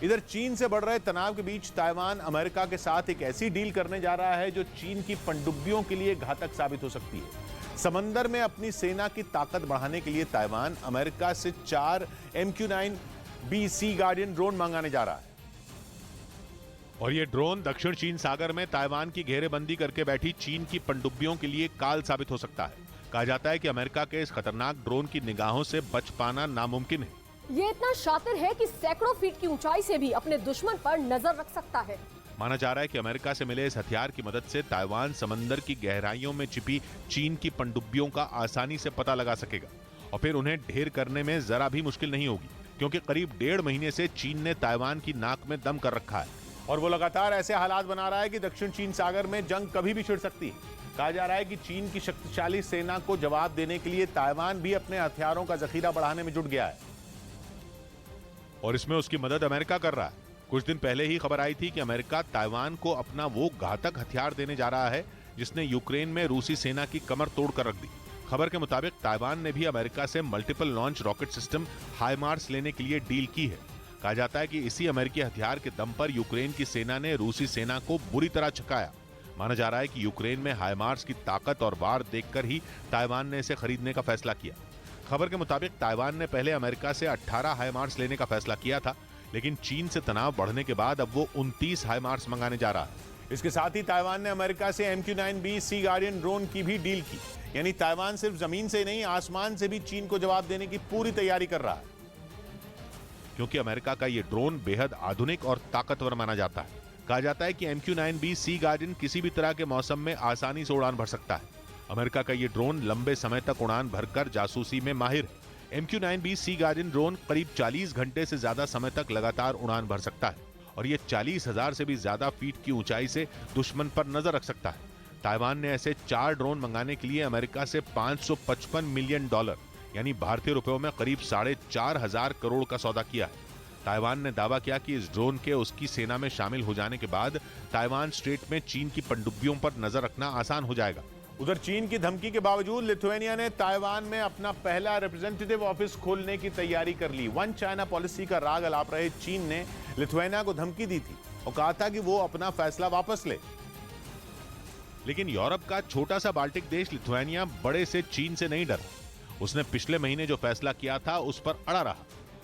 इधर चीन से बढ़ रहे तनाव के बीच ताइवान अमेरिका के साथ एक ऐसी डील करने जा रहा है जो चीन की पनडुब्बियों के लिए घातक साबित हो सकती है। समंदर में अपनी सेना की ताकत बढ़ाने के लिए ताइवान अमेरिका से 4 MQ-9B सी गार्डियन ड्रोन मंगाने जा रहा है और ये ड्रोन दक्षिण चीन सागर में ताइवान की घेरेबंदी करके बैठी चीन की पनडुब्बियों के लिए काल साबित हो सकता है। कहा जाता है कि अमेरिका के इस खतरनाक ड्रोन की निगाहों से बच पाना नामुमकिन है। ये इतना शातिर है कि सैकड़ों फीट की ऊंचाई से भी अपने दुश्मन पर नजर रख सकता है। माना जा रहा है कि अमेरिका से मिले इस हथियार की मदद से ताइवान समंदर की गहराइयों में छिपी चीन की पनडुब्बियों का आसानी से पता लगा सकेगा और फिर उन्हें ढेर करने में जरा भी मुश्किल नहीं होगी, क्योंकि करीब 1.5 महीने से चीन ने ताइवान की नाक में दम कर रखा है और वो लगातार ऐसे हालात बना रहा है कि दक्षिण चीन सागर में जंग कभी भी छिड़ सकती है। कहा जा रहा है कि चीन की शक्तिशाली सेना को जवाब देने के लिए ताइवान भी अपने हथियारों का जखीरा बढ़ाने में जुट गया है और इसमें उसकी मदद अमेरिका कर रहा है। कुछ दिन पहले ही खबर आई थी कि अमेरिका ताइवान को अपना वो घातक हथियार देने जा रहा है जिसने यूक्रेन में रूसी सेना की कमर तोड़कर रख दी। खबर के मुताबिक ताइवान ने भी अमेरिका से मल्टीपल लॉन्च रॉकेट सिस्टम हाइमार्स लेने के लिए डील की है। कहा जाता है कि इसी अमेरिकी हथियार के दम पर यूक्रेन की सेना ने रूसी सेना को बुरी तरह छकाया। माना जा रहा है कि यूक्रेन में हाइमार्स की ताकत और वार देखकर ही ताइवान ने इसे खरीदने का फैसला किया। खबर के मुताबिक ताइवान ने पहले अमेरिका से 18 हाइमार्स लेने का फैसला किया था, लेकिन चीन से तनाव बढ़ने के बाद अब वो 29 हाइमार्स मंगाने जा रहा है। इसके साथ ही ताइवान ने अमेरिका से MQ-9B सी गार्डियन ड्रोन की भी डील की। यानी ताइवान सिर्फ जमीन से नहीं, आसमान से भी चीन को जवाब देने की पूरी तैयारी कर रहा है, क्योंकि अमेरिका का ये ड्रोन बेहद आधुनिक और ताकतवर माना जाता है। कहा जाता है कि MQ-9B सी गार्डियन किसी भी तरह के मौसम में आसानी से उड़ान भर सकता है। अमेरिका का ये ड्रोन लंबे समय तक उड़ान भरकर जासूसी में माहिर है। MQ-9B सी गार्डियन ड्रोन करीब 40 घंटे से ज्यादा समय तक लगातार उड़ान भर सकता है और ये 40,000 से भी ज्यादा फीट की ऊंचाई से दुश्मन पर नजर रख सकता है। ताइवान ने ऐसे 4 ड्रोन मंगाने के लिए अमेरिका से $555 मिलियन यानी भारतीय रुपयों में करीब 4,500 करोड़ का सौदा किया है। ताइवान ने दावा किया कि इस ड्रोन के उसकी सेना में शामिल हो जाने के बाद ताइवान स्ट्रेट में चीन की पनडुब्बियों पर नजर रखना आसान हो जाएगा। उधर चीन की धमकी के बावजूद लिथुआनिया ने ताइवान में अपना पहला रिप्रेजेंटेटिव ऑफिस खोलने की तैयारी कर ली। वन चाइना पॉलिसी का राग अलाप रहे चीन ने लिथुआनिया को धमकी दी थी और कहा था कि वो अपना फैसला वापस ले। लेकिन यूरोप का छोटा सा बाल्टिक देश लिथुआनिया बड़े से चीन से नहीं डरा। उसने पिछले महीने जो फैसला किया था उस पर अड़ा रहा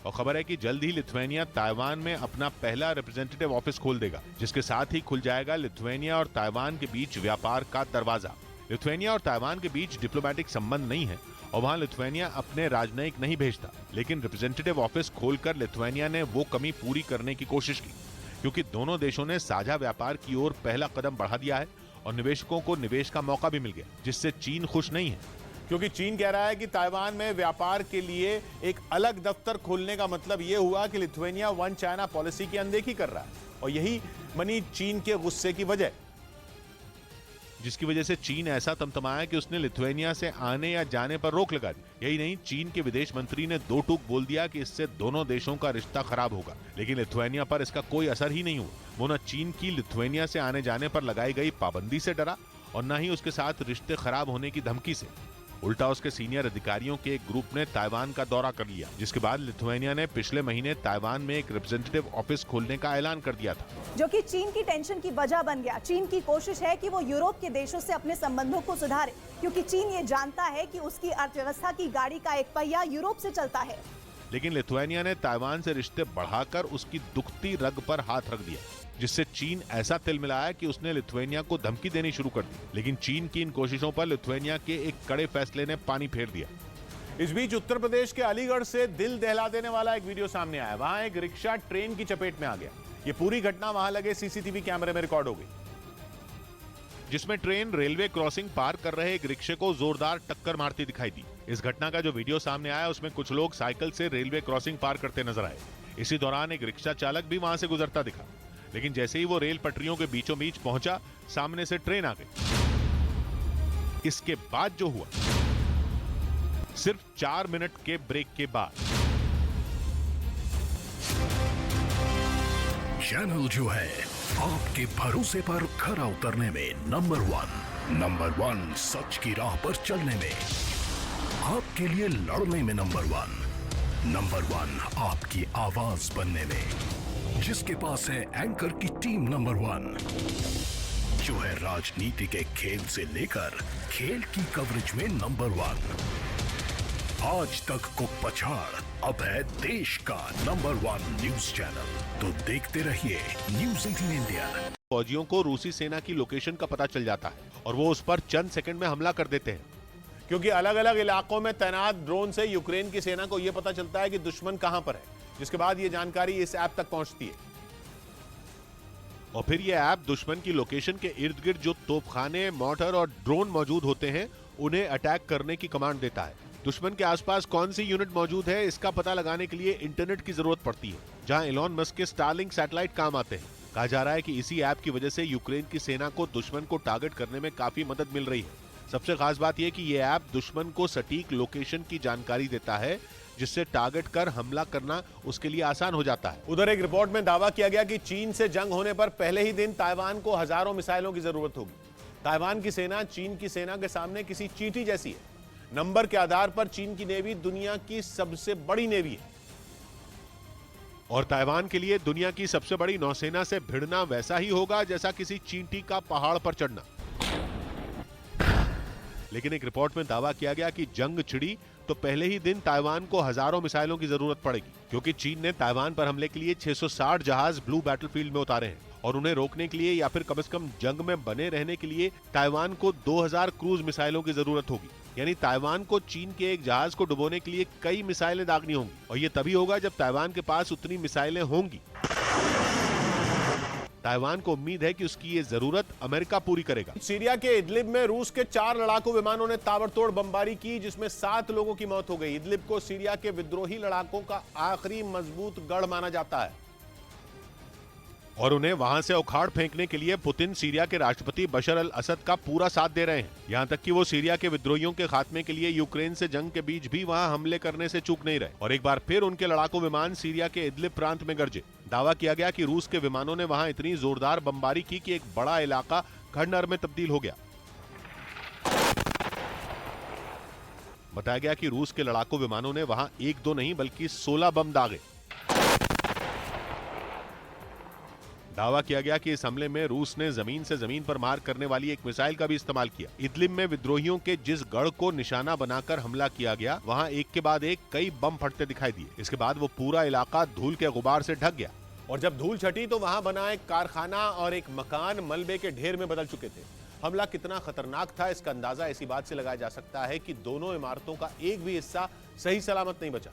और खबर है कि जल्द ही लिथुआनिया ताइवान में अपना पहला रिप्रेजेंटेटिव ऑफिस खोल देगा, जिसके साथ ही खुल जाएगा लिथुआनिया और ताइवान के बीच व्यापार का दरवाजा। लिथुआनिया और ताइवान के बीच डिप्लोमेटिक संबंध नहीं है और वहां लिथुआनिया अपने राजनयिक नहीं भेजता, लेकिन रिप्रेजेंटेटिव ऑफिस खोलकर लिथुआनिया ने वो कमी पूरी करने की कोशिश की। क्योंकि दोनों देशों ने साझा व्यापार की ओर पहला कदम बढ़ा दिया है और निवेशकों को निवेश का मौका भी मिल गया, जिससे चीन खुश नहीं है। क्योंकि चीन कह रहा है कि ताइवान में व्यापार के लिए एक अलग दफ्तर खोलने का मतलब यह हुआ कि लिथुआनिया वन चाइना पॉलिसी की अनदेखी कर रहा है और यही बनी चीन के गुस्से की वजह, जिसकी वजह से चीन ऐसा तमतमाया कि उसने लिथुआनिया से आने या जाने पर रोक लगा दी। यही नहीं, चीन के विदेश मंत्री ने दो टूक बोल दिया कि इससे दोनों देशों का रिश्ता खराब होगा, लेकिन लिथुआनिया पर इसका कोई असर ही नहीं हुआ। वो न चीन की लिथुआनिया से आने जाने पर लगाई गई पाबंदी से डरा और न ही उसके साथ रिश्ते खराब होने की धमकी से। उल्टा उसके सीनियर अधिकारियों के एक ग्रुप ने ताइवान का दौरा कर लिया, जिसके बाद लिथुआनिया ने पिछले महीने ताइवान में एक रिप्रेजेंटेटिव ऑफिस खोलने का ऐलान कर दिया था, जो कि चीन की टेंशन की वजह बन गया। चीन की कोशिश है कि वो यूरोप के देशों से अपने संबंधों को सुधारे, क्योंकि चीन ये जानता है कि उसकी अर्थव्यवस्था की गाड़ी का एक पहिया यूरोप से चलता है। लेकिन लिथुआनिया ने ताइवान से रिश्ते बढ़ाकर उसकी दुखती रग पर हाथ रख दिया, जिससे चीन ऐसा तिल मिलाया कि उसने लिथुआनिया को धमकी देनी शुरू कर दी। लेकिन चीन की इन कोशिशों पर लिथुआनिया के एक कड़े फैसले ने पानी फेर दिया। इस बीच उत्तर प्रदेश के अलीगढ़ से दिल दहला देने वाला एक वीडियो सामने आया। वहां एक रिक्शा ट्रेन की चपेट में आ गया। ये पूरी घटना वहां लगे सीसीटीवी कैमरे में रिकॉर्ड हो गई, जिसमें ट्रेन रेलवे क्रॉसिंग पार कर रहे एक रिक्शे को जोरदार टक्कर मारती दिखाई दी। इस घटना का जो वीडियो सामने आया उसमें कुछ लोग साइकिल से रेलवे क्रॉसिंग पार करते नजर आए। इसी दौरान एक रिक्शा चालक भी वहां से गुजरता दिखा, लेकिन जैसे ही वो रेल पटरियों के बीचों बीच पहुंचा, सामने से ट्रेन आ गई। इसके बाद जो हुआ, सिर्फ 4 मिनट के ब्रेक के बाद चैनल जो है आपके भरोसे पर खरा उतरने में नंबर 1, सच की राह पर चलने में, आपके लिए लड़ने में नंबर 1, आपकी आवाज बनने में, जिसके पास है एंकर की टीम नंबर 1, जो है राजनीति के खेल से लेकर खेल की कवरेज में नंबर 1, आज तक को पछाड़ अब है देश का नंबर 1 न्यूज चैनल। तो देखते रहिए न्यूज़ 18 इंडिया। फौजियों को रूसी सेना की लोकेशन का पता चल जाता है और वो उस पर चंद सेकंड में हमला कर देते हैं, क्योंकि अलग अलग इलाकों में तैनात ड्रोन से यूक्रेन की सेना को यह पता चलता है कि दुश्मन कहां पर है, जिसके बाद ये जानकारी इस ऐप तक पहुंचती है और फिर ये ऐप दुश्मन की लोकेशन के इर्द गिर्द जो तोपखाने, मोर्टर और ड्रोन मौजूद होते हैं उन्हें अटैक करने की कमांड देता है। दुश्मन के आसपास कौन सी यूनिट मौजूद है इसका पता लगाने के लिए इंटरनेट की जरूरत पड़ती है, जहां एलोन मस्क के स्टारलिंक सैटेलाइट काम आते हैं। कहा जा रहा है कि इसी ऐप की वजह से यूक्रेन की सेना को दुश्मन को टारगेट करने में काफी मदद मिल रही है। सबसे खास बात यह कि ये ऐप दुश्मन को सटीक लोकेशन की जानकारी देता है, जिससे टारगेट कर हमला करना उसके लिए आसान हो जाता है। उधर एक रिपोर्ट में दावा किया गया कि चीन से जंग होने पर पहले ही दिन ताइवान को हजारों मिसाइलों की जरूरत होगी। ताइवान की सेना चीन की सेना के सामने किसी चींटी जैसी है। नंबर के आधार पर चीन की नेवी दुनिया की सबसे बड़ी नेवी है और ताइवान के लिए दुनिया की सबसे बड़ी नौसेना से भिड़ना वैसा ही होगा जैसा किसी चींटी का पहाड़ पर चढ़ना। लेकिन एक रिपोर्ट में दावा किया गया कि जंग छिड़ी तो पहले ही दिन ताइवान को हजारों मिसाइलों की जरूरत पड़ेगी, क्योंकि चीन ने ताइवान पर हमले के लिए 660 जहाज ब्लू बैटलफील्ड में उतारे हैं और उन्हें रोकने के लिए या फिर कम से कम जंग में बने रहने के लिए ताइवान को 2000 क्रूज मिसाइलों की जरूरत होगी। यानी ताइवान को चीन के एक जहाज को डुबोने के लिए कई मिसाइलें दागनी होंगी और ये तभी होगा जब ताइवान के पास उतनी मिसाइलें होंगी। ताइवान को उम्मीद है कि उसकी ये जरूरत अमेरिका पूरी करेगा। सीरिया के इदलिब में रूस के 4 लड़ाकू विमानों ने ताबड़तोड़ बमबारी की, जिसमें 7 लोगों की मौत हो गई। इदलिब को सीरिया के विद्रोही लड़ाकों का आखिरी मजबूत गढ़ माना जाता है और उन्हें वहां से उखाड़ फेंकने के लिए पुतिन सीरिया के राष्ट्रपति बशर अल असद का पूरा साथ दे रहे हैं। यहां तक कि वो सीरिया के विद्रोहियों के खात्मे के लिए यूक्रेन से जंग के बीच भी वहां हमले करने से चूक नहीं रहे और एक बार फिर उनके लड़ाकू विमान सीरिया के इदलिब प्रांत में गरजे। दावा किया गया कि रूस के विमानों ने वहां इतनी जोरदार बमबारी की कि एक बड़ा इलाका खंडहर में तब्दील हो गया। बताया गया कि रूस के लड़ाकू विमानों ने वहां 1-2 नहीं बल्कि 16 बम दागे। दावा किया गया कि इस हमले में रूस ने जमीन से जमीन पर मार करने वाली एक मिसाइल का भी इस्तेमाल किया। इदलिब में विद्रोहियों के जिस गढ़ को निशाना बनाकर हमला किया गया, वहां एक के बाद एक कई बम फटते दिखाई दिए। इसके बाद वो पूरा इलाका धूल के गुबार से ढक गया और जब धूल छटी तो वहां बना एक कारखाना और एक मकान मलबे के ढेर में बदल चुके थे। हमला कितना खतरनाक था इसका अंदाजा इसी बात से लगाया जा सकता है कि दोनों इमारतों का एक भी हिस्सा सही सलामत नहीं बचा।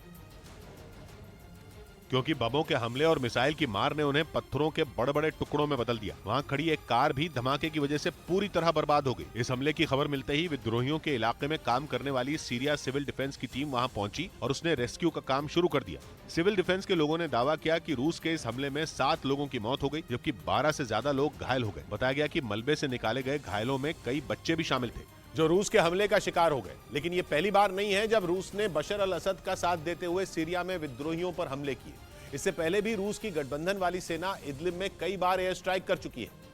क्योंकि बमों के हमले और मिसाइल की मार ने उन्हें पत्थरों के बड़े बड़े टुकड़ों में बदल दिया। वहाँ खड़ी एक कार भी धमाके की वजह से पूरी तरह बर्बाद हो गई। इस हमले की खबर मिलते ही विद्रोहियों के इलाके में काम करने वाली सीरिया सिविल डिफेंस की टीम वहाँ पहुंची और उसने रेस्क्यू का काम शुरू कर दिया। सिविल डिफेंस के लोगों ने दावा किया कि रूस के इस हमले में 7 लोगों की मौत हो गई, जबकि 12 से ज्यादा लोग घायल हो गए। बताया गया कि मलबे से निकाले गए घायलों में कई बच्चे भी शामिल थे जो रूस के हमले का शिकार हो गए। लेकिन ये पहली बार नहीं है जब रूस ने बशर अल असद का साथ देते हुए सीरिया में विद्रोहियों पर हमले किए। इससे पहले भी रूस की गठबंधन वाली सेना इदलिब में कई बार एयर स्ट्राइक कर चुकी है,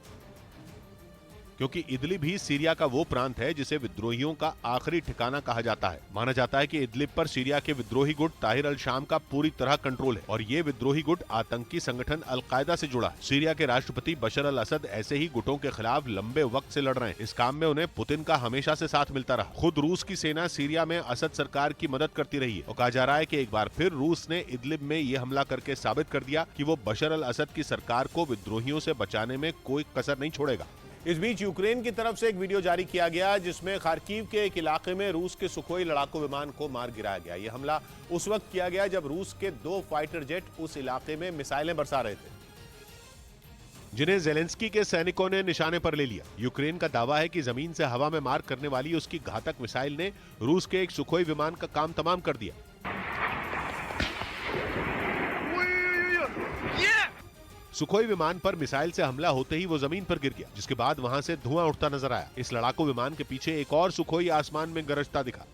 क्योंकि इदलिब भी सीरिया का वो प्रांत है जिसे विद्रोहियों का आखिरी ठिकाना कहा जाता है। माना जाता है कि इदलिब पर सीरिया के विद्रोही गुट ताहिर अल शाम का पूरी तरह कंट्रोल है और ये विद्रोही गुट आतंकी संगठन अल कायदा से जुड़ा है। सीरिया के राष्ट्रपति बशर अल असद ऐसे ही गुटों के खिलाफ लंबे वक्त से लड़ रहे हैं। इस काम में उन्हें पुतिन का हमेशा से साथ मिलता रहा। खुद रूस की सेना सीरिया में असद सरकार की मदद करती रही है और कहा जा रहा है कि एक बार फिर रूस ने इदलिब में ये हमला करके साबित कर दिया कि वो बशर अल असद की सरकार को विद्रोहियों से बचाने में कोई कसर नहीं छोड़ेगा। इस बीच यूक्रेन की तरफ से एक वीडियो जारी किया गया जिसमें खार्किव के एक इलाके में रूस के सुखोई लड़ाकू विमान को मार गिराया गया। यह हमला उस वक्त किया गया जब रूस के 2 फाइटर जेट उस इलाके में मिसाइलें बरसा रहे थे, जिन्हें जेलेंस्की के सैनिकों ने निशाने पर ले लिया। यूक्रेन का दावा है कि जमीन से हवा में मार करने वाली उसकी घातक मिसाइल ने रूस के एक सुखोई विमान का काम तमाम कर दिया। सुखोई विमान पर मिसाइल से हमला होते ही वो जमीन पर गिर गया, जिसके बाद वहां से धुआं उठता नजर आया। इस लड़ाकू विमान के पीछे एक और सुखोई आसमान में गरजता दिखा।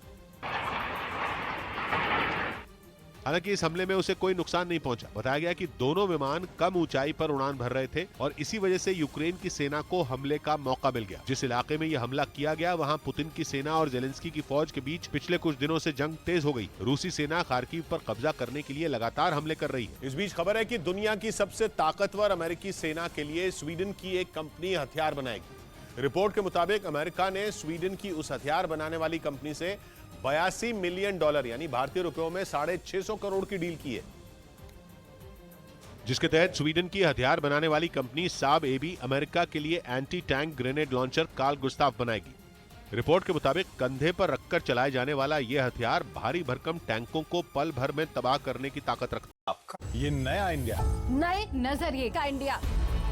हालांकि इस हमले में उसे कोई नुकसान नहीं पहुंचा। बताया गया कि दोनों विमान कम ऊंचाई पर उड़ान भर रहे थे और इसी वजह से यूक्रेन की सेना को हमले का मौका मिल गया। जिस इलाके में यह हमला किया गया वहां पुतिन की सेना और जेलेंस्की की फौज के बीच पिछले कुछ दिनों से जंग तेज हो गई। रूसी सेना खार्किव पर कब्जा करने के लिए लगातार हमले कर रही है। इस बीच खबर है कि दुनिया की सबसे ताकतवर अमेरिकी सेना के लिए स्वीडन की एक कंपनी हथियार बनाएगी। रिपोर्ट के मुताबिक अमेरिका ने स्वीडन की उस हथियार बनाने वाली कंपनी से $82 मिलियन यानी भारतीय रुपयों में 650 करोड़ की डील की है, जिसके तहत स्वीडन की हथियार बनाने वाली कंपनी साब एबी अमेरिका के लिए anti tank grenade launcher Carl Gustav बनाएगी। रिपोर्ट के मुताबिक कंधे पर रखकर चलाए जाने वाला यह हथियार भारी भरकम टैंकों को पल भर में तबाह करने की ताकत रखता है। ये नया इंडिया, नए नजरिए का इंडिया,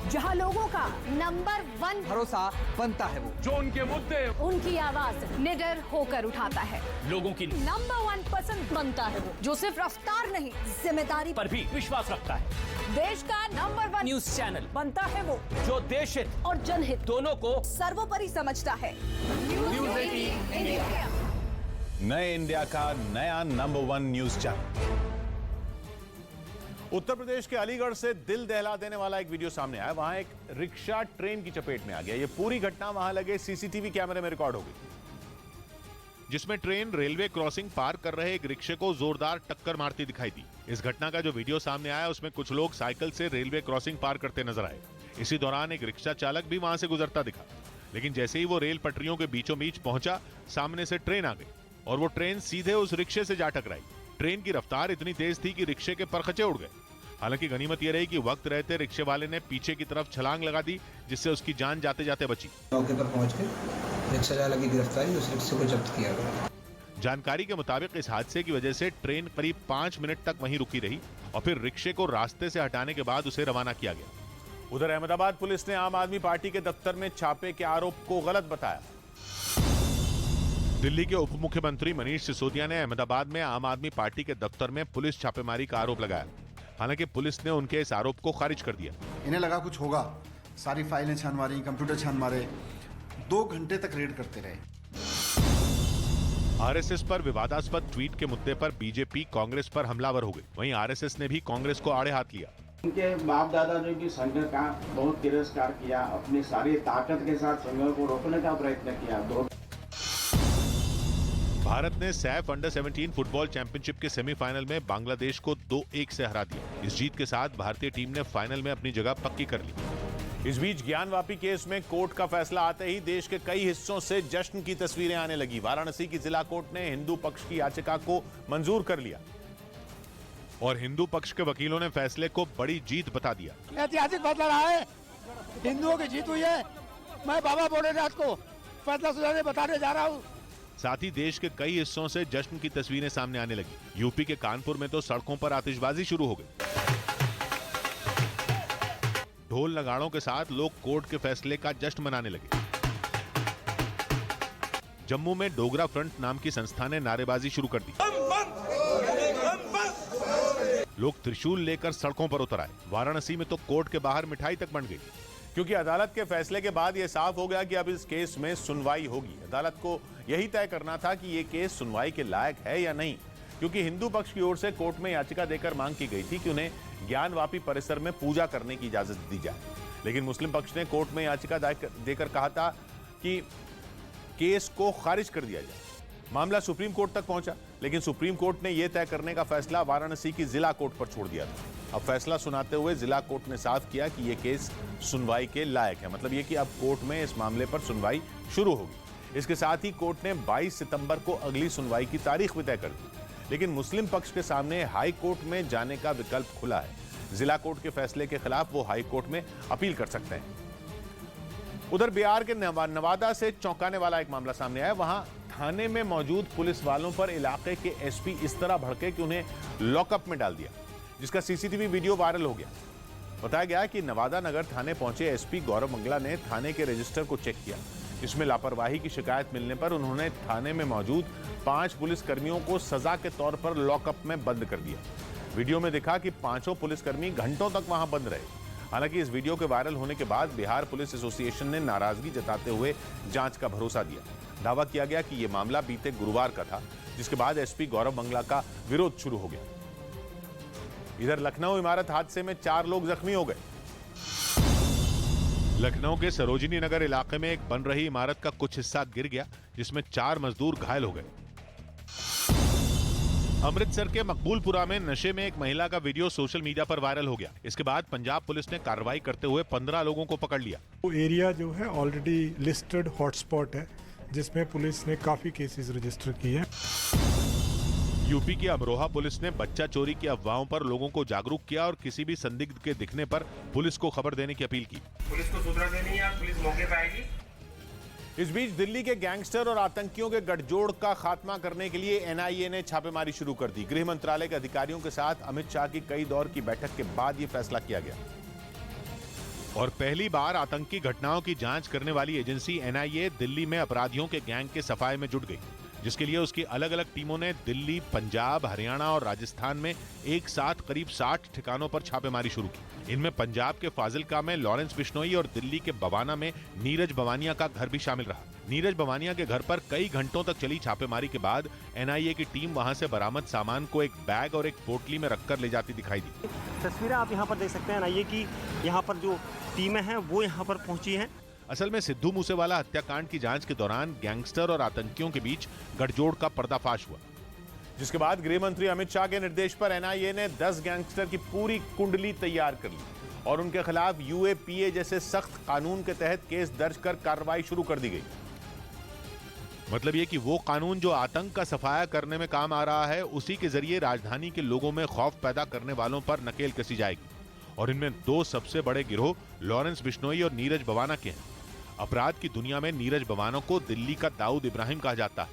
जहां लोगों का नंबर 1 भरोसा बनता है वो, जो उनके मुद्दे उनकी आवाज निडर होकर उठाता है, लोगों की नंबर 1 पसंद बनता है वो, जो सिर्फ रफ्तार नहीं जिम्मेदारी पर भी विश्वास रखता है। देश का नंबर 1 न्यूज चैनल बनता है वो, जो देश हित और जनहित दोनों को सर्वोपरि समझता है। न्यूज़ 18 इंडिया, नए इंडिया का नया number 1 news channel. Uttar Pradesh के अलीगढ़ से दिल दहला देने वाला एक वीडियो सामने आया। वहां एक रिक्शा ट्रेन की चपेट में आ गया। ये पूरी घटना वहां लगे सीसीटीवी कैमरे में रिकॉर्ड हो गई, जिसमें ट्रेन रेलवे क्रॉसिंग पार कर रहे एक रिक्शे को जोरदार टक्कर मारती दिखाई दी। इस घटना का जो वीडियो सामने आया उसमें कुछ लोग साइकिल से रेलवे क्रॉसिंग पार करते नजर आए। इसी दौरान एक रिक्शा चालक भी वहां से गुजरता दिखा, लेकिन जैसे ही वो रेल पटरियों के बीचों बीच पहुंचा, सामने से ट्रेन आ गई और वो ट्रेन सीधे उस रिक्शे से जा टकराई। ट्रेन की रफ्तार इतनी तेज थी कि रिक्शे के परखचे उड़ गए। हालांकि गनीमत यह रही कि वक्त रहते रिक्शे वाले ने पीछे की तरफ छलांग लगा दी, जिससे उसकी जान जाते जाते बची। मौके पर पहुंचकर रिक्शा चालक की गिरफ्तारी, उस रिक्शे को जब्त किया गया। जानकारी के मुताबिक इस हादसे की वजह से ट्रेन करीब 5 मिनट तक वहीं रुकी रही और फिर रिक्शे को रास्ते से हटाने के बाद उसे रवाना किया गया। उधर अहमदाबाद पुलिस ने आम आदमी पार्टी के दफ्तर में छापे के आरोप को गलत बताया। दिल्ली के उप मुख्यमंत्री मनीष सिसोदिया ने अहमदाबाद में आम आदमी पार्टी के दफ्तर में पुलिस छापेमारी का आरोप लगाया। हालांकि पुलिस ने उनके इस आरोप को खारिज कर दिया। इन्हें लगा कुछ होगा, सारी फाइलें छान मारी, कंप्यूटर छान मारे, 2 घंटे तक रेड करते रहे। आरएसएस पर विवादास्पद ट्वीट के मुद्दे पर बीजेपी कांग्रेस पर हमलावर हो गई। वहीं आरएसएस ने भी कांग्रेस को आड़े हाथ लिया। उनके बाप दादा जो कि संघ का बहुत तिरस्कार किया, अपनी सारी ताकत के साथ संघ को रोकने का प्रयत्न किया। भारत ने सैफ अंडर 17 फुटबॉल चैंपियनशिप के सेमीफाइनल में बांग्लादेश को 2-1 से हरा दिया। इस जीत के साथ भारतीय टीम ने फाइनल में अपनी जगह पक्की कर ली। इस बीच ज्ञानवापी केस में कोर्ट का फैसला आते ही देश के कई हिस्सों से जश्न की तस्वीरें आने लगी। वाराणसी की जिला कोर्ट ने हिंदू पक्ष की याचिका को मंजूर कर लिया और हिंदू पक्ष के वकीलों ने फैसले को बड़ी जीत बता दिया। ऐतिहासिक फैसला रहा है, हिंदुओं की जीत हुई है। मैं बाबा भोलेनाथ को फैसला सुनाने बताने जा रहा हूँ। साथ ही देश के कई हिस्सों से जश्न की तस्वीरें सामने आने लगी। यूपी के कानपुर में तो सड़कों पर आतिशबाजी शुरू हो गई। ढोल नगाड़ों के साथ लोग कोर्ट के फैसले का जश्न मनाने लगे। जम्मू में डोगरा फ्रंट नाम की संस्था ने नारेबाजी शुरू कर दी। लोग त्रिशूल लेकर सड़कों पर उतर आए। वाराणसी में तो कोर्ट के बाहर मिठाई तक बंट गई, क्योंकि अदालत के फैसले के बाद यह साफ हो गया कि अब इस केस में सुनवाई होगी। अदालत को यही तय करना था कि यह केस सुनवाई के लायक है या नहीं, क्योंकि हिंदू पक्ष की ओर से कोर्ट में याचिका देकर मांग की गई थी कि उन्हें ज्ञानवापी परिसर में पूजा करने की इजाजत दी जाए। लेकिन मुस्लिम पक्ष ने कोर्ट में याचिका देकर कहा था कि केस को खारिज कर दिया जाए। मामला सुप्रीम कोर्ट तक पहुंचा, लेकिन सुप्रीम कोर्ट ने यह तय करने का फैसला वाराणसी की जिला कोर्ट पर छोड़ दिया था। अब फैसला सुनाते हुए जिला कोर्ट ने साफ किया कि यह केस सुनवाई के लायक है। मतलब यह कि अब कोर्ट में इस मामले पर सुनवाई शुरू होगी। इसके साथ ही कोर्ट ने 22 सितंबर को अगली सुनवाई की तारीख भी तय कर दी। लेकिन मुस्लिम पक्ष के सामने हाई कोर्ट में जाने का विकल्प खुला है। जिला कोर्ट के फैसले के खिलाफ वो हाई कोर्ट में अपील कर सकते हैं। उधर बिहार के नवादा से चौंकाने वाला एक मामला सामने आया। वहां थाने में मौजूद पुलिस वालों पर इलाके के एसपी इस तरह भड़के कि उन्हें लॉकअप में डाल दिया, जिसका सीसीटीवी वीडियो वायरल हो गया। बताया गया कि नवादा नगर थाने पहुंचे एसपी गौरव मंगला ने थाने के रजिस्टर को चेक किया। इसमें लापरवाही की शिकायत मिलने पर उन्होंने थाने में मौजूद 5 पुलिसकर्मियों को सजा के तौर पर लॉकअप में बंद कर दिया। वीडियो में दिखा कि 5 पुलिसकर्मी घंटों तक वहां बंद रहे। हालांकि इस वीडियो के वायरल होने के बाद बिहार पुलिस एसोसिएशन ने नाराजगी जताते हुए जांच का भरोसा दिया। दावा किया गया कि यह मामला बीते गुरुवार का था, जिसके बाद एसपी गौरव मंगला का विरोध शुरू हो गया। इधर लखनऊ इमारत हादसे में 4 लोग जख्मी हो गए। लखनऊ के सरोजिनी नगर इलाके में एक बन रही इमारत का कुछ हिस्सा गिर गया, जिसमें 4 मजदूर घायल हो गए। अमृतसर के मकबूलपुरा में नशे में एक महिला का वीडियो सोशल मीडिया पर वायरल हो गया। इसके बाद पंजाब पुलिस ने कार्रवाई करते हुए 15 लोगों को पकड़ लिया। वो एरिया जो है ऑलरेडी लिस्टेड हॉटस्पॉट है, जिसमें पुलिस ने काफी केसेस रजिस्टर किए हैं। यूपी की अमरोहा पुलिस ने बच्चा चोरी की अफवाहों पर लोगों को जागरूक किया और किसी भी संदिग्ध के दिखने पर पुलिस को खबर देने की अपील की। पुलिस को सूचना देनी है, पुलिस मौके पर आएगी। इस बीच दिल्ली के गैंगस्टर और आतंकियों के गठजोड़ का खात्मा करने के लिए एनआईए ने छापेमारी शुरू कर दी। गृह मंत्रालय के अधिकारियों के साथ अमित शाह की कई दौर की बैठक के बाद यह फैसला किया गया। और पहली बार आतंकी घटनाओं की जांच करने वाली एजेंसी एनआईए दिल्ली में अपराधियों के गैंग के सफाये में जुट गई, जिसके लिए उसकी अलग अलग टीमों ने दिल्ली, पंजाब, हरियाणा और राजस्थान में एक साथ करीब 60 ठिकानों पर छापेमारी शुरू की। इनमें पंजाब के फाजिलका में लॉरेंस बिश्नोई और दिल्ली के बवाना में नीरज बवानिया का घर भी शामिल रहा। नीरज बवानिया के घर पर कई घंटों तक चली छापेमारी के बाद एनआईए की टीम वहां से बरामद सामान को एक बैग और एक पोटली में रखकर ले जाती दिखाई दी। तस्वीरें आप यहाँ पर देख सकते हैं। एनआईए की यहाँ पर जो टीमें हैं वो यहाँ पर पहुंची हैं। असल में सिद्धू मूसेवाला हत्याकांड की जांच के दौरान गैंगस्टर और आतंकियों के बीच गठजोड़ का पर्दाफाश हुआ, जिसके बाद गृह मंत्री अमित शाह के निर्देश पर एनआईए ने 10 गैंगस्टर की पूरी कुंडली तैयार कर ली और उनके खिलाफ यूएपीए जैसे सख्त कानून के तहत केस दर्ज कर कार्रवाई शुरू कर दी गई। मतलब ये कि वो कानून जो आतंक का सफाया करने में काम आ रहा है, उसी के जरिए राजधानी के लोगों में खौफ पैदा करने वालों पर नकेल कसी जाएगी। और इनमें 2 सबसे बड़े गिरोह लॉरेंस बिश्नोई और नीरज बवाना के हैं। अपराध की दुनिया में नीरज बवाना को दिल्ली का दाऊद इब्राहिम कहा जाता है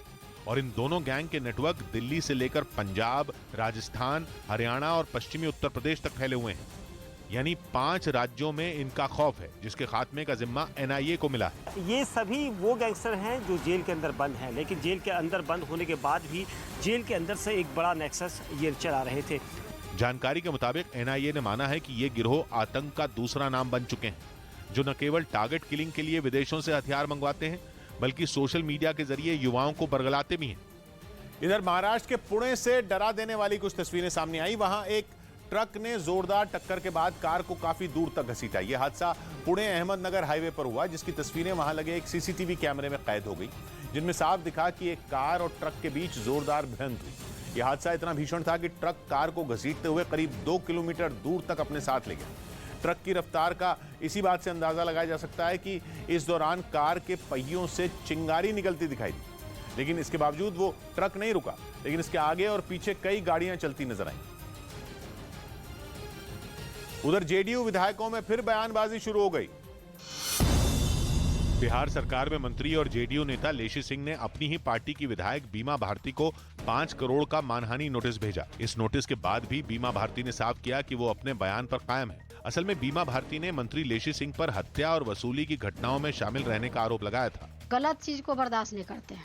और इन दोनों गैंग के नेटवर्क दिल्ली से लेकर पंजाब, राजस्थान, हरियाणा और पश्चिमी उत्तर प्रदेश तक फैले हुए हैं। यानी 5 राज्यों में इनका खौफ है, जिसके खात्मे का जिम्मा एनआईए को मिला है। ये सभी वो गैंगस्टर हैं जो जेल के अंदर बंद हैं, लेकिन जेल के अंदर बंद होने के बाद भी जेल के अंदर से एक बड़ा नेक्सस ये चला रहे थे। जानकारी के मुताबिक एनआईए ने माना है कि ये गिरोह आतंक का दूसरा नाम बन चुके हैं, जो न केवल टारगेट किलिंग के लिए विदेशों से हथियार मंगवाते हैं, बल्कि सोशल मीडिया के जरिए युवाओं को बरगलाते भी हैं। इधर महाराष्ट्र के पुणे से डरा देने वाली कुछ तस्वीरें सामने आई। वहां एक ट्रक ने जोरदार टक्कर के बाद कार को काफी दूर तक घसीटा। यह हादसा पुणे अहमदनगर हाईवे पर हुआ, जिसकी तस्वीरें वहां लगे एक सीसीटीवी कैमरे में कैद हो गई, जिनमें साफ दिखा कि एक कार और ट्रक के बीच जोरदार भिड़ंत हुई। यह हादसा इतना भीषण था कि ट्रक कार को घसीटते हुए करीब 2 किलोमीटर दूर तक अपने साथ ले गया। ट्रक की रफ्तार का इसी बात से अंदाजा लगाया जा सकता है कि इस दौरान कार के पहियों से चिंगारी निकलती दिखाई दी, लेकिन इसके बावजूद वो ट्रक नहीं रुका। लेकिन इसके आगे और पीछे कई गाड़ियां चलती नजर आईं। उधर जेडीयू विधायकों में फिर बयानबाजी शुरू हो गई। बिहार सरकार में मंत्री और जेडीयू नेता लेशी सिंह ने अपनी ही पार्टी की विधायक बीमा भारती को 5 करोड़ का मानहानि नोटिस भेजा। इस नोटिस के बाद भी बीमा भारती ने साफ किया कि वो अपने बयान पर कायम है। असल में बीमा भारती ने मंत्री लेशी सिंह पर हत्या और वसूली की घटनाओं में शामिल रहने का आरोप लगाया था। गलत चीज को बर्दाश्त नहीं करते हैं,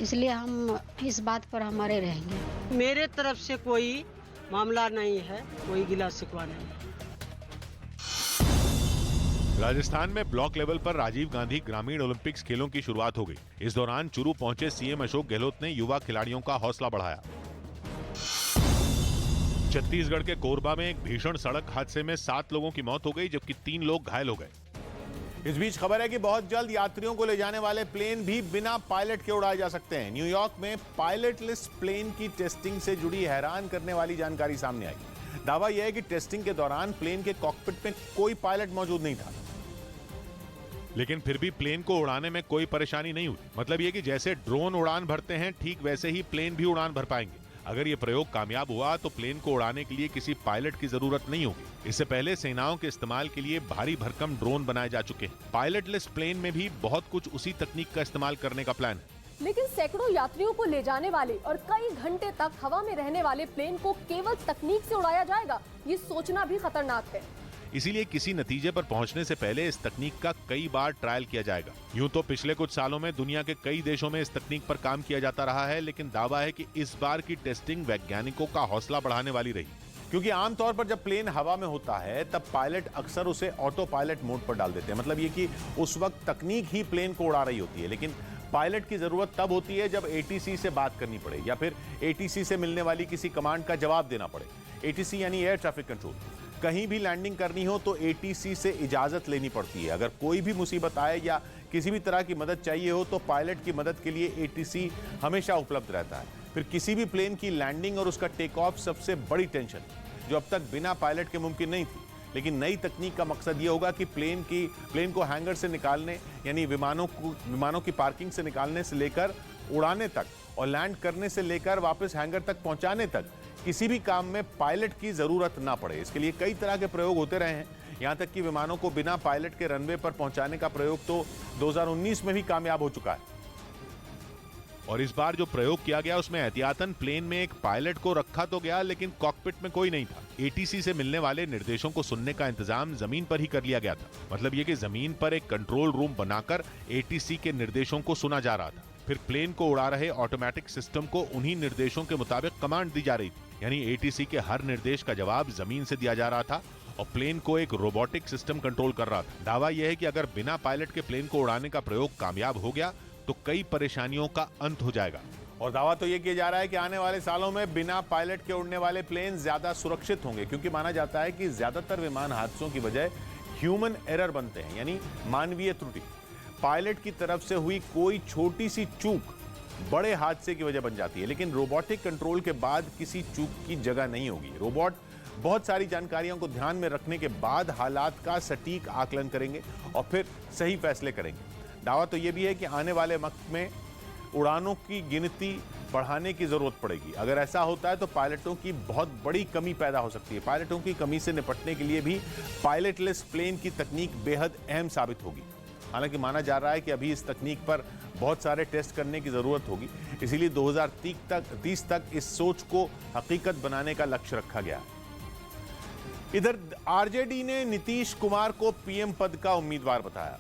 इसलिए हम इस बात पर हमारे रहेंगे। मेरे तरफ से कोई मामला नहीं है, कोई गिला शिकवा नहीं है। राजस्थान में ब्लॉक लेवल पर राजीव गांधी ग्रामीण ओलंपिक्स खेलों की शुरुआत हो गई। इस दौरान चुरू पहुंचे सीएम अशोक गहलोत ने युवा खिलाड़ियों का हौसला बढ़ाया। छत्तीसगढ़ के कोरबा में एक भीषण सड़क हादसे में 7 लोगों की मौत हो गई, जबकि 3 लोग घायल हो गए। इस बीच खबर है कि बहुत जल्द यात्रियों को ले जाने वाले प्लेन भी बिना पायलट के उड़ाए जा सकते हैं। न्यूयॉर्क में पायलटलेस प्लेन की टेस्टिंग से जुड़ी हैरान करने वाली जानकारी सामने आई। दावा यह है कि टेस्टिंग के दौरान प्लेन के कॉकपिट में कोई पायलट मौजूद नहीं था, लेकिन फिर भी प्लेन को उड़ाने में कोई परेशानी नहीं हुई। मतलब ये कि जैसे ड्रोन उड़ान भरते हैं, ठीक वैसे ही प्लेन भी उड़ान भर पाएंगे। अगर ये प्रयोग कामयाब हुआ तो प्लेन को उड़ाने के लिए किसी पायलट की जरूरत नहीं होगी। इससे पहले सेनाओं के इस्तेमाल के लिए भारी भरकम ड्रोन बनाए जा चुके हैं। पायलटलेस प्लेन में भी बहुत कुछ उसी तकनीक का इस्तेमाल करने का प्लान है। लेकिन सैकड़ों यात्रियों को ले जाने वाले और कई घंटे तक हवा में रहने वाले प्लेन को केवल तकनीक से उड़ाया जाएगा, ये सोचना भी खतरनाक है। इसीलिए किसी नतीजे पर पहुंचने से पहले इस तकनीक का कई बार ट्रायल किया जाएगा। यूं तो पिछले कुछ सालों में दुनिया के कई देशों में इस तकनीक पर काम किया जाता रहा है, लेकिन दावा है कि इस बार की टेस्टिंग वैज्ञानिकों का हौसला बढ़ाने वाली रही। क्योंकि आमतौर पर जब प्लेन हवा में होता है तब पायलट अक्सर उसे ऑटो पायलट मोड पर डाल देते हैं। मतलब ये कि उस वक्त तकनीक ही प्लेन को उड़ा रही होती है, लेकिन पायलट की जरूरत तब होती है जब एटीसी से बात करनी पड़े या फिर एटीसी से मिलने वाली किसी कमांड का जवाब देना पड़े। एटीसी यानी एयर ट्रैफिक कंट्रोल। कहीं भी लैंडिंग करनी हो तो एटीसी से इजाजत लेनी पड़ती है। अगर कोई भी मुसीबत आए या किसी भी तरह की मदद चाहिए हो तो पायलट की मदद के लिए एटीसी हमेशा उपलब्ध रहता है। फिर किसी भी प्लेन की लैंडिंग और उसका टेक ऑफ सबसे बड़ी टेंशन, जो अब तक बिना पायलट के मुमकिन नहीं थी। लेकिन नई तकनीक का मकसद ये होगा कि प्लेन को हैंगर से निकालने यानी विमानों की पार्किंग से निकालने से लेकर उड़ाने तक और लैंड करने से लेकर वापस हैंगर तक पहुंचाने तक किसी भी काम में पायलट की जरूरत ना पड़े। इसके लिए कई तरह के प्रयोग होते रहे हैं, यहां तक कि विमानों को बिना पायलट के रनवे पर पहुंचाने का प्रयोग तो 2019 में भी कामयाब हो चुका है। और इस बार जो प्रयोग किया गया उसमें एहतियातन प्लेन में एक पायलट को रखा तो गया, लेकिन कॉकपिट में कोई नहीं था। एटीसी से मिलने वाले निर्देशों को सुनने का इंतजाम जमीन पर ही कर लिया गया था। मतलब ये कि जमीन पर एक कंट्रोल रूम बनाकर एटीसी के निर्देशों को सुना जा रहा था। फिर प्लेन को उड़ा रहे ऑटोमेटिक सिस्टम को उन्हीं निर्देशों के मुताबिक कमांड दी जा रही थी, यानी एटीसी के हर निर्देश का जवाब जमीन से दिया जा रहा था और प्लेन को एक रोबोटिक सिस्टम कंट्रोल कर रहा था। दावा यह है कि अगर बिना पायलट के प्लेन को उड़ाने का प्रयोग कामयाब हो गया तो कई परेशानियों का अंत हो जाएगा। और दावा तो यह किया जा रहा है कि आने वाले सालों में बिना पायलट के उड़ने वाले प्लेन ज्यादा सुरक्षित होंगे, क्योंकि माना जाता है कि ज्यादातर विमान हादसों की वजह ह्यूमन एरर बनते हैं, यानी मानवीय त्रुटि। पायलट की तरफ से हुई कोई छोटी सी चूक बड़े हादसे की वजह बन जाती है, लेकिन रोबोटिक कंट्रोल के बाद किसी चूक की जगह नहीं होगी। रोबोट बहुत सारी जानकारियों को ध्यान में रखने के बाद हालात का सटीक आकलन करेंगे और फिर सही फैसले करेंगे। दावा तो यह भी है कि आने वाले वक्त में उड़ानों की गिनती बढ़ाने की जरूरत पड़ेगी। अगर ऐसा होता है तो पायलटों की बहुत बड़ी कमी पैदा हो सकती है। पायलटों की कमी से निपटने के लिए भी पायलटलेस प्लेन की तकनीक बेहद अहम साबित होगी। हालांकि माना जा रहा है कि अभी इस तकनीक पर बहुत सारे टेस्ट करने की जरूरत होगी, इसीलिए 2030 तक इस सोच को हकीकत बनाने का लक्ष्य रखा गया है। इधर आरजेडी ने नीतीश कुमार को पीएम पद का उम्मीदवार बताया।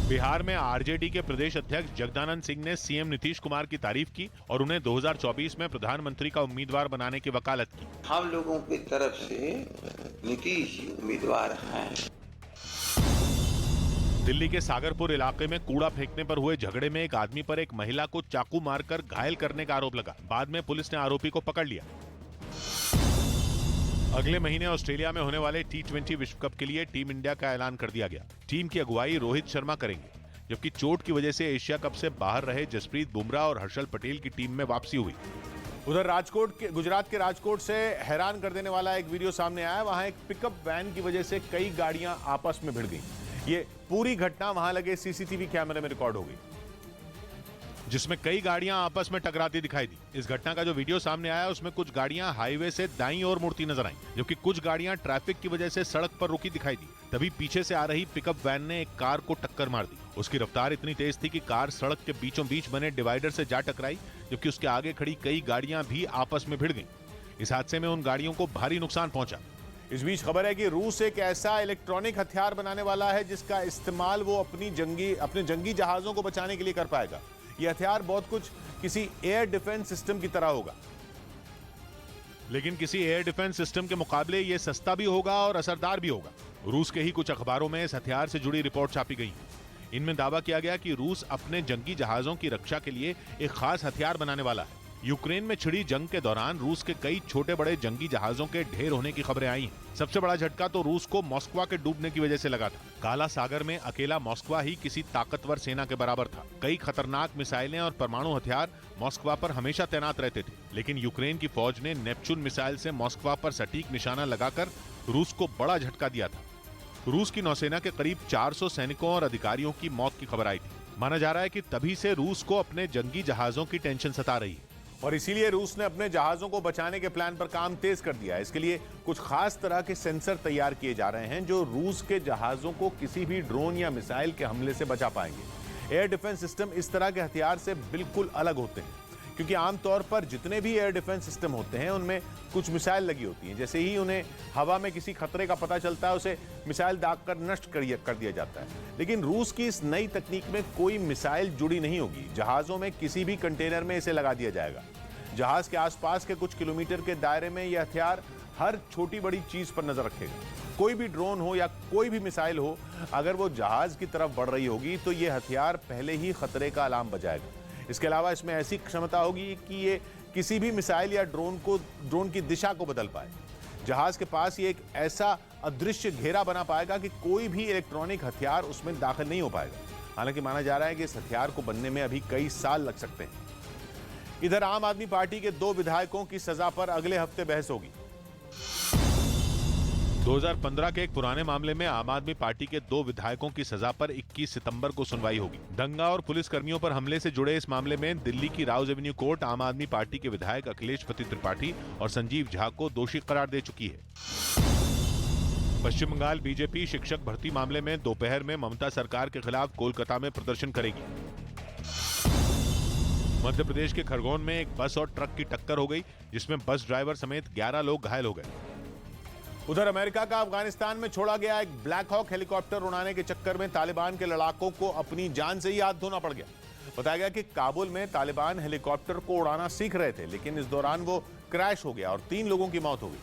बिहार में आरजेडी के प्रदेश अध्यक्ष जगदानंद सिंह ने सीएम नीतीश कुमार की तारीफ की और उन्हें 2024 में प्रधानमंत्री का उम्मीदवार बनाने की वकालत की। हम लोगों की तरफ से नीतीश उम्मीदवार हैं। दिल्ली के सागरपुर इलाके में कूड़ा फेंकने पर हुए झगड़े में एक आदमी पर एक महिला को चाकू मारकर घायल करने का आरोप लगा। बाद में पुलिस ने आरोपी को पकड़ लिया। अगले महीने ऑस्ट्रेलिया में होने वाले T20 विश्व कप के लिए टीम इंडिया का ऐलान कर दिया गया। टीम की अगुवाई रोहित शर्मा करेंगे, जबकि चोट की वजह से एशिया कप से बाहर रहे जसप्रीत बुमराह और हर्षल पटेल की टीम में वापसी हुई। उधर गुजरात के राजकोट से हैरान कर देने वाला एक वीडियो सामने आया। वहां एक पिकअप वैन की वजह से कई गाड़ियां आपस में भिड़ गई। ये पूरी घटना वहां लगे सीसीटीवी कैमरे में रिकॉर्ड हो गई, जिसमें कई गाड़ियां आपस में टकराती दिखाई दी। इस घटना का जो वीडियो सामने आया उसमें कुछ गाड़ियां हाईवे से दाईं ओर मुड़ती नजर आईं, जबकि कुछ गाड़ियां ट्रैफिक की वजह से सड़क पर रुकी दिखाई दी। तभी पीछे से आ रही पिकअप वैन ने एक कार को टक्कर मार दी। उसकी रफ्तार इतनी तेज थी कि कार सड़क के बीचों बीच बने डिवाइडर से जा टकराई, जबकि उसके आगे खड़ी कई गाड़ियां भी आपस में भिड़ गईं। इस हादसे में उन गाड़ियों को भारी नुकसान पहुंचा। इस बीच खबर है कि रूस एक ऐसा इलेक्ट्रॉनिक हथियार बनाने वाला है जिसका इस्तेमाल वो अपने जंगी जहाजों को बचाने के लिए कर पाएगा। यह हथियार बहुत कुछ किसी एयर डिफेंस सिस्टम की तरह होगा, लेकिन किसी एयर डिफेंस सिस्टम के मुकाबले यह सस्ता भी होगा और असरदार भी होगा। रूस के ही कुछ अखबारों में इस हथियार से जुड़ी रिपोर्ट छापी गई। इनमें दावा किया गया कि रूस अपने जंगी जहाजों की रक्षा के लिए एक खास हथियार बनाने वाला है। यूक्रेन में छिड़ी जंग के दौरान रूस के कई छोटे बड़े जंगी जहाजों के ढेर होने की खबरें आई हैं। सबसे बड़ा झटका तो रूस को मॉस्को के डूबने की वजह से लगा था। काला सागर में अकेला मॉस्को ही किसी ताकतवर सेना के बराबर था। कई खतरनाक मिसाइलें और परमाणु हथियार मॉस्को पर हमेशा तैनात रहते थे, लेकिन यूक्रेन की फौज ने नेपच्यून मिसाइल से मॉस्को पर सटीक निशाना लगाकर रूस को बड़ा झटका दिया था। रूस की नौसेना के करीब 400 सैनिकों और अधिकारियों की मौत की खबर आई थी। माना जा रहा है कि तभी से रूस को अपने जंगी जहाजों की टेंशन सता रही है और इसीलिए रूस ने अपने जहाजों को बचाने के प्लान पर काम तेज कर दिया है। इसके लिए कुछ खास तरह के सेंसर तैयार किए जा रहे हैं जो रूस के जहाजों को किसी भी ड्रोन या मिसाइल के हमले से बचा पाएंगे। एयर डिफेंस सिस्टम इस तरह के हथियार से बिल्कुल अलग होते हैं, क्योंकि आमतौर पर जितने भी एयर डिफेंस सिस्टम होते हैं उनमें कुछ मिसाइल लगी होती हैं। जैसे ही उन्हें हवा में किसी खतरे का पता चलता है, उसे मिसाइल दागकर नष्ट कर दिया जाता है। लेकिन रूस की इस नई तकनीक में कोई मिसाइल जुड़ी नहीं होगी। जहाजों में किसी भी कंटेनर में इसे लगा दिया जाएगा। जहाज के आसपास के कुछ किलोमीटर के दायरे में यह हथियार हर छोटी बड़ी चीज पर नजर रखेगा। कोई भी ड्रोन हो या कोई भी मिसाइल हो, अगर वो जहाज की तरफ बढ़ रही होगी तो यह हथियार पहले ही खतरे का अलार्म बजाएगा। इसके अलावा इसमें ऐसी क्षमता होगी कि ये किसी भी मिसाइल या ड्रोन की दिशा को बदल पाए। जहाज के पास ये एक ऐसा अदृश्य घेरा बना पाएगा कि कोई भी इलेक्ट्रॉनिक हथियार उसमें दाखिल नहीं हो पाएगा। हालांकि माना जा रहा है कि इस हथियार को बनने में अभी कई साल लग सकते हैं। इधर आम आदमी पार्टी के 2 विधायकों की सजा पर अगले हफ्ते बहस होगी। 2015 के एक पुराने मामले में आम आदमी पार्टी के 2 विधायकों की सजा पर 21 सितंबर को सुनवाई होगी। दंगा और पुलिस कर्मियों पर हमले से जुड़े इस मामले में दिल्ली की राउज एवेन्यू कोर्ट आम आदमी पार्टी के विधायक अखिलेश पति त्रिपाठी और संजीव झा को दोषी करार दे चुकी है। पश्चिम बंगाल बीजेपी शिक्षक भर्ती मामले में दोपहर में ममता सरकार के खिलाफ कोलकाता में प्रदर्शन करेगी। मध्य प्रदेश के खरगोन में एक बस और ट्रक की टक्कर हो गई, जिसमें बस ड्राइवर समेत 11 लोग घायल हो गए। उधर अमेरिका का अफगानिस्तान में छोड़ा गया एक ब्लैक हॉक हेलीकॉप्टर उड़ाने के चक्कर में तालिबान के लड़ाकों को अपनी जान से ही हाथ धोना पड़ गया। बताया गया कि काबुल में तालिबान हेलीकॉप्टर को उड़ाना सीख रहे थे, लेकिन इस दौरान वो क्रैश हो गया और 3 लोगों की मौत हो गई।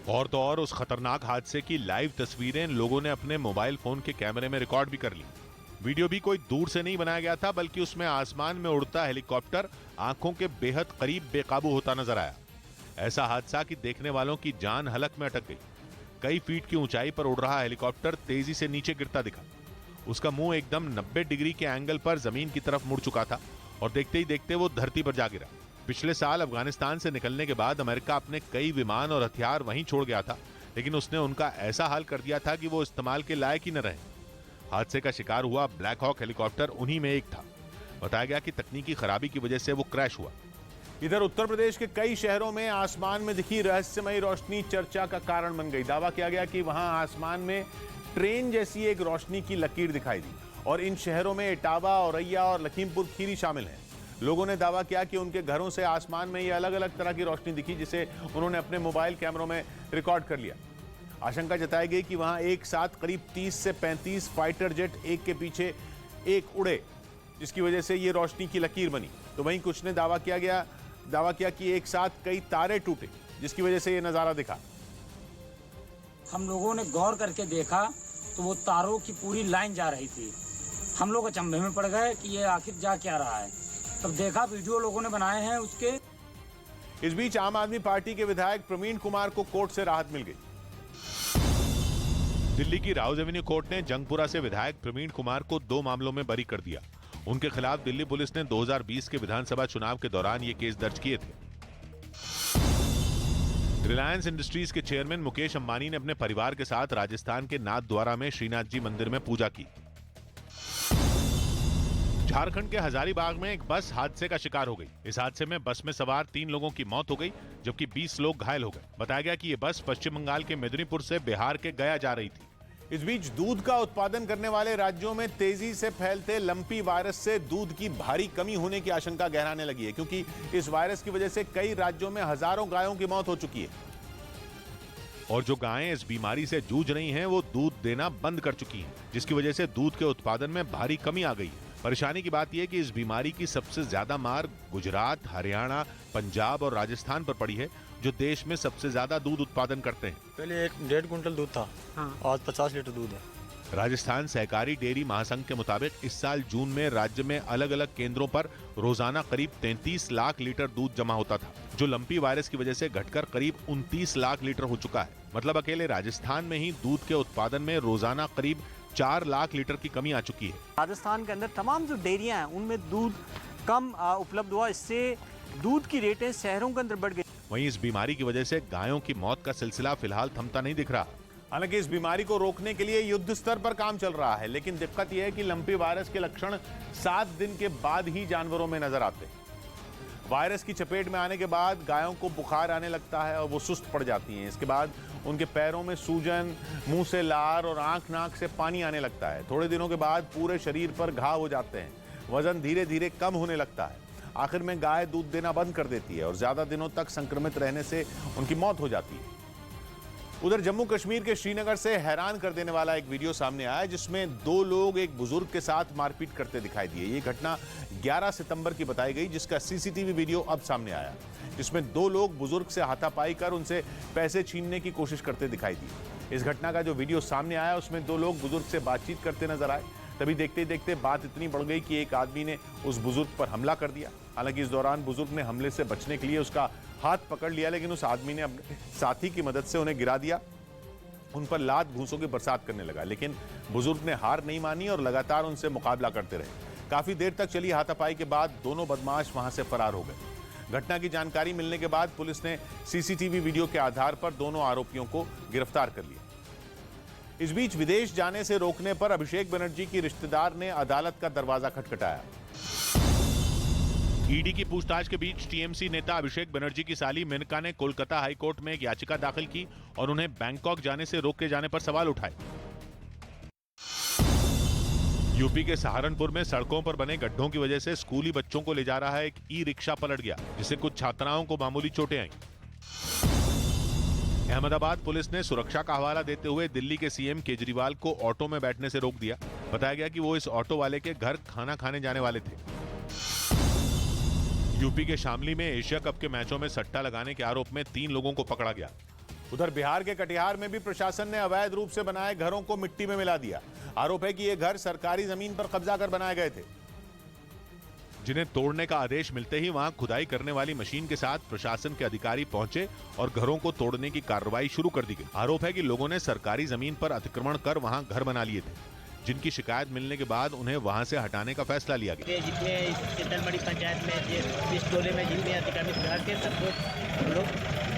और तो और उस खतरनाक हादसे की लाइव तस्वीरें लोगों ने अपने मोबाइल फोन के कैमरे में रिकॉर्ड भी कर ली। वीडियो भी कोई दूर से नहीं बनाया गया था, बल्कि उसमें आसमान में उड़ता हेलीकॉप्टर आंखों के बेहद करीब बेकाबू होता नजर आया। ऐसा हादसा कि देखने वालों की जान हलक में अटक गई। कई फीट की ऊंचाई पर उड़ रहा हेलीकॉप्टर तेजी से नीचे गिरता दिखा। उसका मुंह एकदम 90 डिग्री के एंगल पर जमीन की तरफ मुड़ चुका था और देखते ही देखते वो धरती पर जा गिरा। पिछले साल अफगानिस्तान से निकलने के बाद अमेरिका अपने कई विमान और हथियार वहीं छोड़ गया था, लेकिन उसने उनका ऐसा हाल कर दिया था कि वो इस्तेमाल के लायक ही न रहे। हादसे का शिकार हुआ ब्लैक हॉक हेलीकॉप्टर उन्हीं में एक था। बताया गया कि तकनीकी खराबी की वजह से वो क्रैश हुआ। इधर उत्तर प्रदेश के कई शहरों में आसमान में दिखी रहस्यमयी रोशनी चर्चा का कारण बन गई। दावा किया गया कि वहां आसमान में ट्रेन जैसी एक रोशनी की लकीर दिखाई दी और इन शहरों में इटावा, औरैया और लखीमपुर खीरी शामिल हैं। लोगों ने दावा किया कि उनके घरों से आसमान में ये अलग अलग तरह की रोशनी दिखी, जिसे उन्होंने अपने मोबाइल कैमरों में रिकॉर्ड कर लिया। आशंका जताई गई कि वहां एक साथ करीब 30 से 35 फाइटर जेट एक के पीछे एक उड़े, जिसकी वजह से ये रोशनी की लकीर बनी। तो वहीं कुछ ने दावा किया कि एक साथ कई तारे टूटे, जिसकी वजह से ये नजारा दिखा। हम लोगों ने गौर करके देखा तो वो तारों की पूरी लाइन जा रही थी। हम लोग अचंभे में पड़ गए कि ये आखिर जा क्या रहा है। तब देखा वीडियो लोगों ने बनाए हैं उसके। इस बीच आम आदमी पार्टी के विधायक प्रवीण कुमार को कोर्ट से राहत मिल गई। दिल्ली की राउज एवेन्यू कोर्ट ने जंगपुरा से विधायक प्रवीण कुमार को 2 मामलों में बरी कर दिया। उनके खिलाफ दिल्ली पुलिस ने 2020 के विधानसभा चुनाव के दौरान ये केस दर्ज किए थे। रिलायंस इंडस्ट्रीज के चेयरमैन मुकेश अंबानी ने अपने परिवार के साथ राजस्थान के नाथद्वारा में श्रीनाथ जी मंदिर में पूजा की। झारखंड के हजारीबाग में एक बस हादसे का शिकार हो गई। इस हादसे में बस में सवार 3 लोगों की मौत हो गई, जबकि 20 लोग घायल हो गए। बताया गया कि ये बस पश्चिम बंगाल के मेदिनीपुर से बिहार के गया जा रही थी। इस बीच दूध का उत्पादन करने वाले राज्यों में तेजी से फैलते लंपी वायरस से दूध की भारी कमी होने की आशंका गहराने लगी है, क्योंकि इस वायरस की वजह से कई राज्यों में हजारों गायों की मौत हो चुकी है। और जो गायें इस बीमारी से जूझ रही हैं वो दूध देना बंद कर चुकी हैं, जिसकी वजह से दूध के उत्पादन में भारी कमी आ गई है। परेशानी की बात यह है कि इस बीमारी की सबसे ज्यादा मार गुजरात, हरियाणा, पंजाब और राजस्थान पर पड़ी है, जो देश में सबसे ज्यादा दूध उत्पादन करते हैं। पहले 1.5 कुंटल दूध था, आज 50 लीटर दूध है। राजस्थान सहकारी डेयरी महासंघ के मुताबिक इस साल जून में राज्य में अलग अलग केंद्रों पर रोजाना करीब 33 लाख लीटर दूध जमा होता था, जो लंपी वायरस की वजह से घटकर करीब 29 लाख लीटर हो चुका है। मतलब अकेले राजस्थान में ही दूध के उत्पादन में रोजाना करीब 4 लाख लीटर की कमी आ चुकी है। राजस्थान के अंदर तमाम जो डेयरियां हैं उनमें दूध कम उपलब्ध हुआ, इससे दूध की रेटें शहरों के अंदर बढ़ गई। वहीं इस बीमारी की वजह से गायों की मौत का सिलसिला फिलहाल थमता नहीं दिख रहा। हालांकि इस बीमारी को रोकने के लिए युद्ध स्तर पर काम चल रहा है, लेकिन दिक्कत यह है कि लंपी वायरस के लक्षण 7 दिन के बाद ही जानवरों में नजर आते हैं। वायरस की चपेट में आने के बाद गायों को बुखार आने लगता है और वो सुस्त पड़ जाती हैं। इसके बाद उनके पैरों में सूजन, मुंह से लार और आंख नाक से पानी आने लगता है। थोड़े दिनों के बाद पूरे शरीर पर घाव हो जाते हैं, वजन धीरे धीरे कम होने लगता है। आखिर में गाय दूध देना बंद कर देती है और ज्यादा दिनों तक संक्रमित रहने से उनकी मौत हो जाती है। उधर जम्मू कश्मीर के श्रीनगर से हैरान कर देने वाला एक वीडियो सामने आया, जिसमें 2 लोग एक बुजुर्ग के साथ मारपीट करते दिखाई दिए। ये घटना 11 सितंबर की बताई गई, जिसका सीसीटीवी वीडियो अब सामने आया, जिसमें 2 लोग बुजुर्ग से हाथापाई कर उनसे पैसे छीनने की कोशिश करते दिखाई दिए। इस घटना का जो वीडियो सामने आया उसमें 2 लोग बुजुर्ग से बातचीत करते नजर आए। तभी देखते ही देखते बात इतनी बढ़ गई कि एक आदमी ने उस बुजुर्ग पर हमला कर दिया। हालांकि इस दौरान बुजुर्ग ने हमले से बचने के लिए उसका हाथ पकड़ लिया, लेकिन उस आदमी ने अपने साथी की मदद से उन्हें गिरा दिया, उन पर लात घूंसों की बरसात करने लगा। लेकिन बुजुर्ग ने हार नहीं मानी और लगातार उनसे मुकाबला करते रहे। काफी देर तक चली हाथापाई के बाद दोनों बदमाश वहां से फरार हो गए। घटना की जानकारी मिलने के बाद पुलिस ने सीसीटीवी वीडियो के आधार पर दोनों आरोपियों को गिरफ्तार कर लिया। इस बीच विदेश जाने से रोकने पर अभिषेक बनर्जी की रिश्तेदार ने अदालत का दरवाजा खटखटाया। ईडी की पूछताछ के बीच टीएमसी नेता अभिषेक बनर्जी की साली मेनका ने कोलकाता हाईकोर्ट में एक याचिका दाखिल की और उन्हें बैंकॉक जाने से रोके जाने पर सवाल उठाए। यूपी के सहारनपुर में सड़कों पर बने गड्ढों की वजह से स्कूली बच्चों को ले जा रहा एक ई रिक्शा पलट गया, जिससे कुछ छात्राओं को मामूली चोटें आईं। अहमदाबाद पुलिस ने सुरक्षा का हवाला देते हुए दिल्ली के सीएम केजरीवाल को ऑटो में बैठने से रोक दिया। बताया गया कि वो इस ऑटो वाले के घर खाना खाने जाने वाले थे। यूपी के शामली में एशिया कप के मैचों में सट्टा लगाने के आरोप में 3 लोगों को पकड़ा गया। उधर बिहार के कटिहार में भी प्रशासन ने अवैध रूप से बनाए घरों को मिट्टी में मिला दिया। आरोप है कि ये घर सरकारी जमीन पर कब्जा कर बनाए गए थे, जिन्हें तोड़ने का आदेश मिलते ही वहां खुदाई करने वाली मशीन के साथ प्रशासन के अधिकारी पहुंचे और घरों को तोड़ने की कार्रवाई शुरू कर दी गई। आरोप है कि लोगों ने सरकारी जमीन पर अतिक्रमण कर वहां घर बना लिए थे, जिनकी शिकायत मिलने के बाद उन्हें वहां से हटाने का फैसला लिया गया। जितने चितलमढ़ी पंचायत में इस टोले में जितने अतिक्रमित घर थे सबको लोग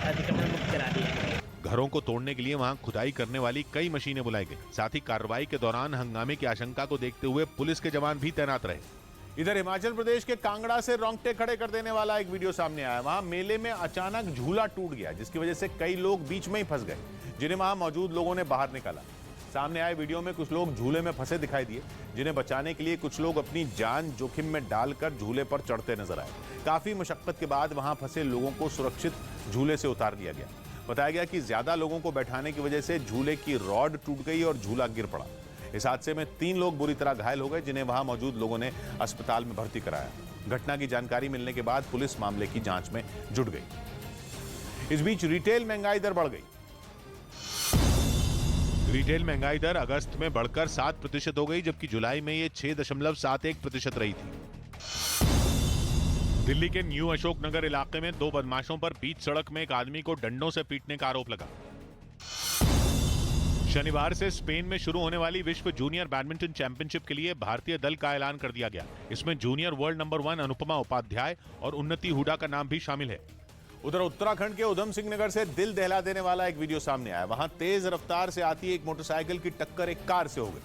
अतिक्रमण मुक्त करा दिए। घरों को तोड़ने के लिए वहां खुदाई करने वाली कई मशीनें बुलाई गई। साथ ही कार्रवाई के दौरान हंगामे की आशंका को देखते हुए पुलिस के जवान भी तैनात रहे। इधर हिमाचल प्रदेश के कांगड़ा से रोंगटे खड़े कर देने वाला एक वीडियो सामने आया। वहां मेले में अचानक झूला टूट गया, जिसकी वजह से कई लोग बीच में ही फंस गए, जिन्हें वहां मौजूद लोगों ने बाहर निकाला। सामने आए वीडियो में कुछ लोग झूले में फंसे दिखाई दिए, जिन्हें बचाने के लिए कुछ लोग अपनी जान जोखिम में डालकर झूले पर चढ़ते नजर आए। काफी मशक्कत के बाद वहां फंसे लोगों को सुरक्षित झूले से उतार लिया गया। बताया गया कि ज्यादा लोगों को बैठाने की वजह से झूले की रॉड टूट गई और झूला गिर पड़ा। इस हादसे में 3 लोग बुरी तरह घायल हो गए, जिन्हें वहां मौजूद लोगों ने अस्पताल में भर्ती कराया। घटना की जानकारी मिलने के बाद पुलिस मामले की जांच में जुट गई। इस बीच रिटेल महंगाई दर बढ़ गई। रिटेल महंगाई दर अगस्त में बढ़कर 7% हो गई, जबकि जुलाई में ये 6.71% रही थी। दिल्ली के न्यू अशोकनगर इलाके में 2 बदमाशों पर बीच सड़क में एक आदमी को डंडों से पीटने का आरोप लगा। शनिवार से स्पेन में शुरू होने वाली विश्व जूनियर बैडमिंटन चैंपियनशिप के लिए भारतीय दल का ऐलान कर दिया गया। इसमें junior world number 1 Anupama Upadhyay और उन्नति हुडा का नाम भी शामिल है। उधर उत्तराखंड के उधम सिंह नगर से दिल दहला देने वाला एक वीडियो सामने आया। वहां तेज रफ्तार से आती एक मोटरसाइकिल की टक्कर एक कार से हो गई,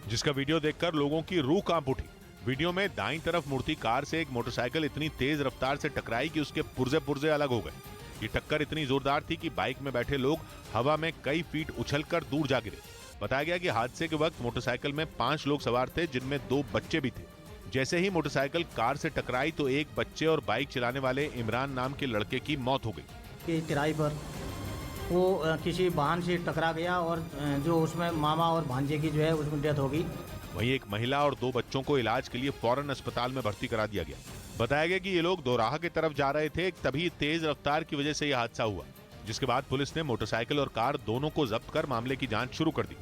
जिसका वीडियो देखकर लोगों की रूह कांप उठी। वीडियो में दाईं तरफ मुड़ती कार से एक मोटरसाइकिल इतनी तेज रफ्तार से टकराई कि उसके पुर्जे अलग हो गए। ये टक्कर इतनी जोरदार थी कि बाइक में बैठे लोग हवा में कई फीट उछलकर दूर जा गिरे। बताया गया कि हादसे के वक्त मोटरसाइकिल में 5 लोग सवार थे, जिनमें 2 बच्चे भी थे। जैसे ही मोटरसाइकिल कार से टकराई तो एक बच्चे और बाइक चलाने वाले इमरान नाम के लड़के की मौत हो गई। ड्राइवर वो किसी वाहन से टकरा गया और जो उसमें मामा और भांजे की जो है उसमें डेथ हो गई। वहीं एक महिला और 2 बच्चों को इलाज के लिए फौरन अस्पताल में भर्ती करा दिया गया। बताया गया कि ये लोग दोराहा की तरफ जा रहे थे, तभी तेज रफ्तार की वजह से यह हादसा हुआ, जिसके बाद पुलिस ने मोटरसाइकिल और कार दोनों को जब्त कर मामले की जांच शुरू कर दी।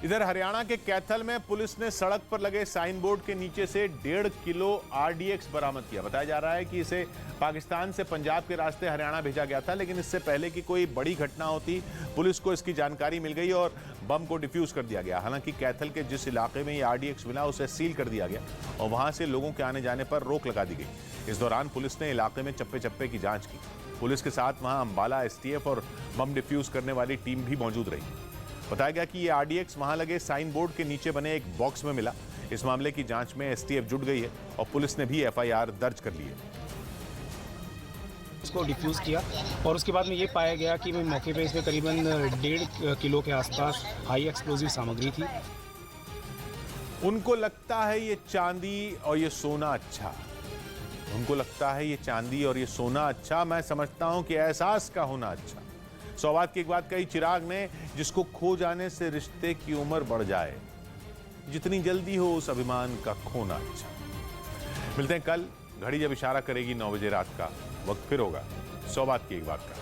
इधर हरियाणा के कैथल में पुलिस ने सड़क पर लगे साइन बोर्ड के नीचे से 1.5 किलो RDX बरामद किया। बताया जा रहा है कि इसे पाकिस्तान से पंजाब के रास्ते हरियाणा भेजा गया था, लेकिन इससे पहले कि कोई बड़ी घटना होती पुलिस को इसकी जानकारी मिल गई और बम को डिफ्यूज कर दिया गया। हालांकि कैथल के जिस इलाके में ये RDX मिला उसे सील कर दिया गया और वहां से लोगों के आने जाने पर रोक लगा दी गई। इस दौरान पुलिस ने इलाके में चप्पे चप्पे की जांच की। पुलिस के साथ वहां अंबाला STF और बम डिफ्यूज करने वाली टीम भी मौजूद रही। बताया गया कि ये RDX वहां लगे साइन बोर्ड के नीचे बने एक बॉक्स में मिला। इस मामले की जांच में STF जुट गई है और पुलिस ने भी FIR दर्ज कर ली है। इसको डिफ्यूज किया और उसके बाद में ये पाया गया कि मौके पे इसमें करीबन 1.5 किलो के आसपास हाई एक्सप्लोजिव सामग्री थी। उनको लगता है ये चांदी और ये सोना अच्छा, उनको लगता है ये चांदी और ये सोना अच्छा, मैं समझता हूं कि एहसास का होना अच्छा। सौगात की एक बात कही चिराग ने, जिसको खो जाने से रिश्ते की उम्र बढ़ जाए, जितनी जल्दी हो उस अभिमान का खोना अच्छा। मिलते हैं कल, घड़ी जब इशारा करेगी 9 बजे रात का, वक्त फिर होगा सौगात की एक बात का।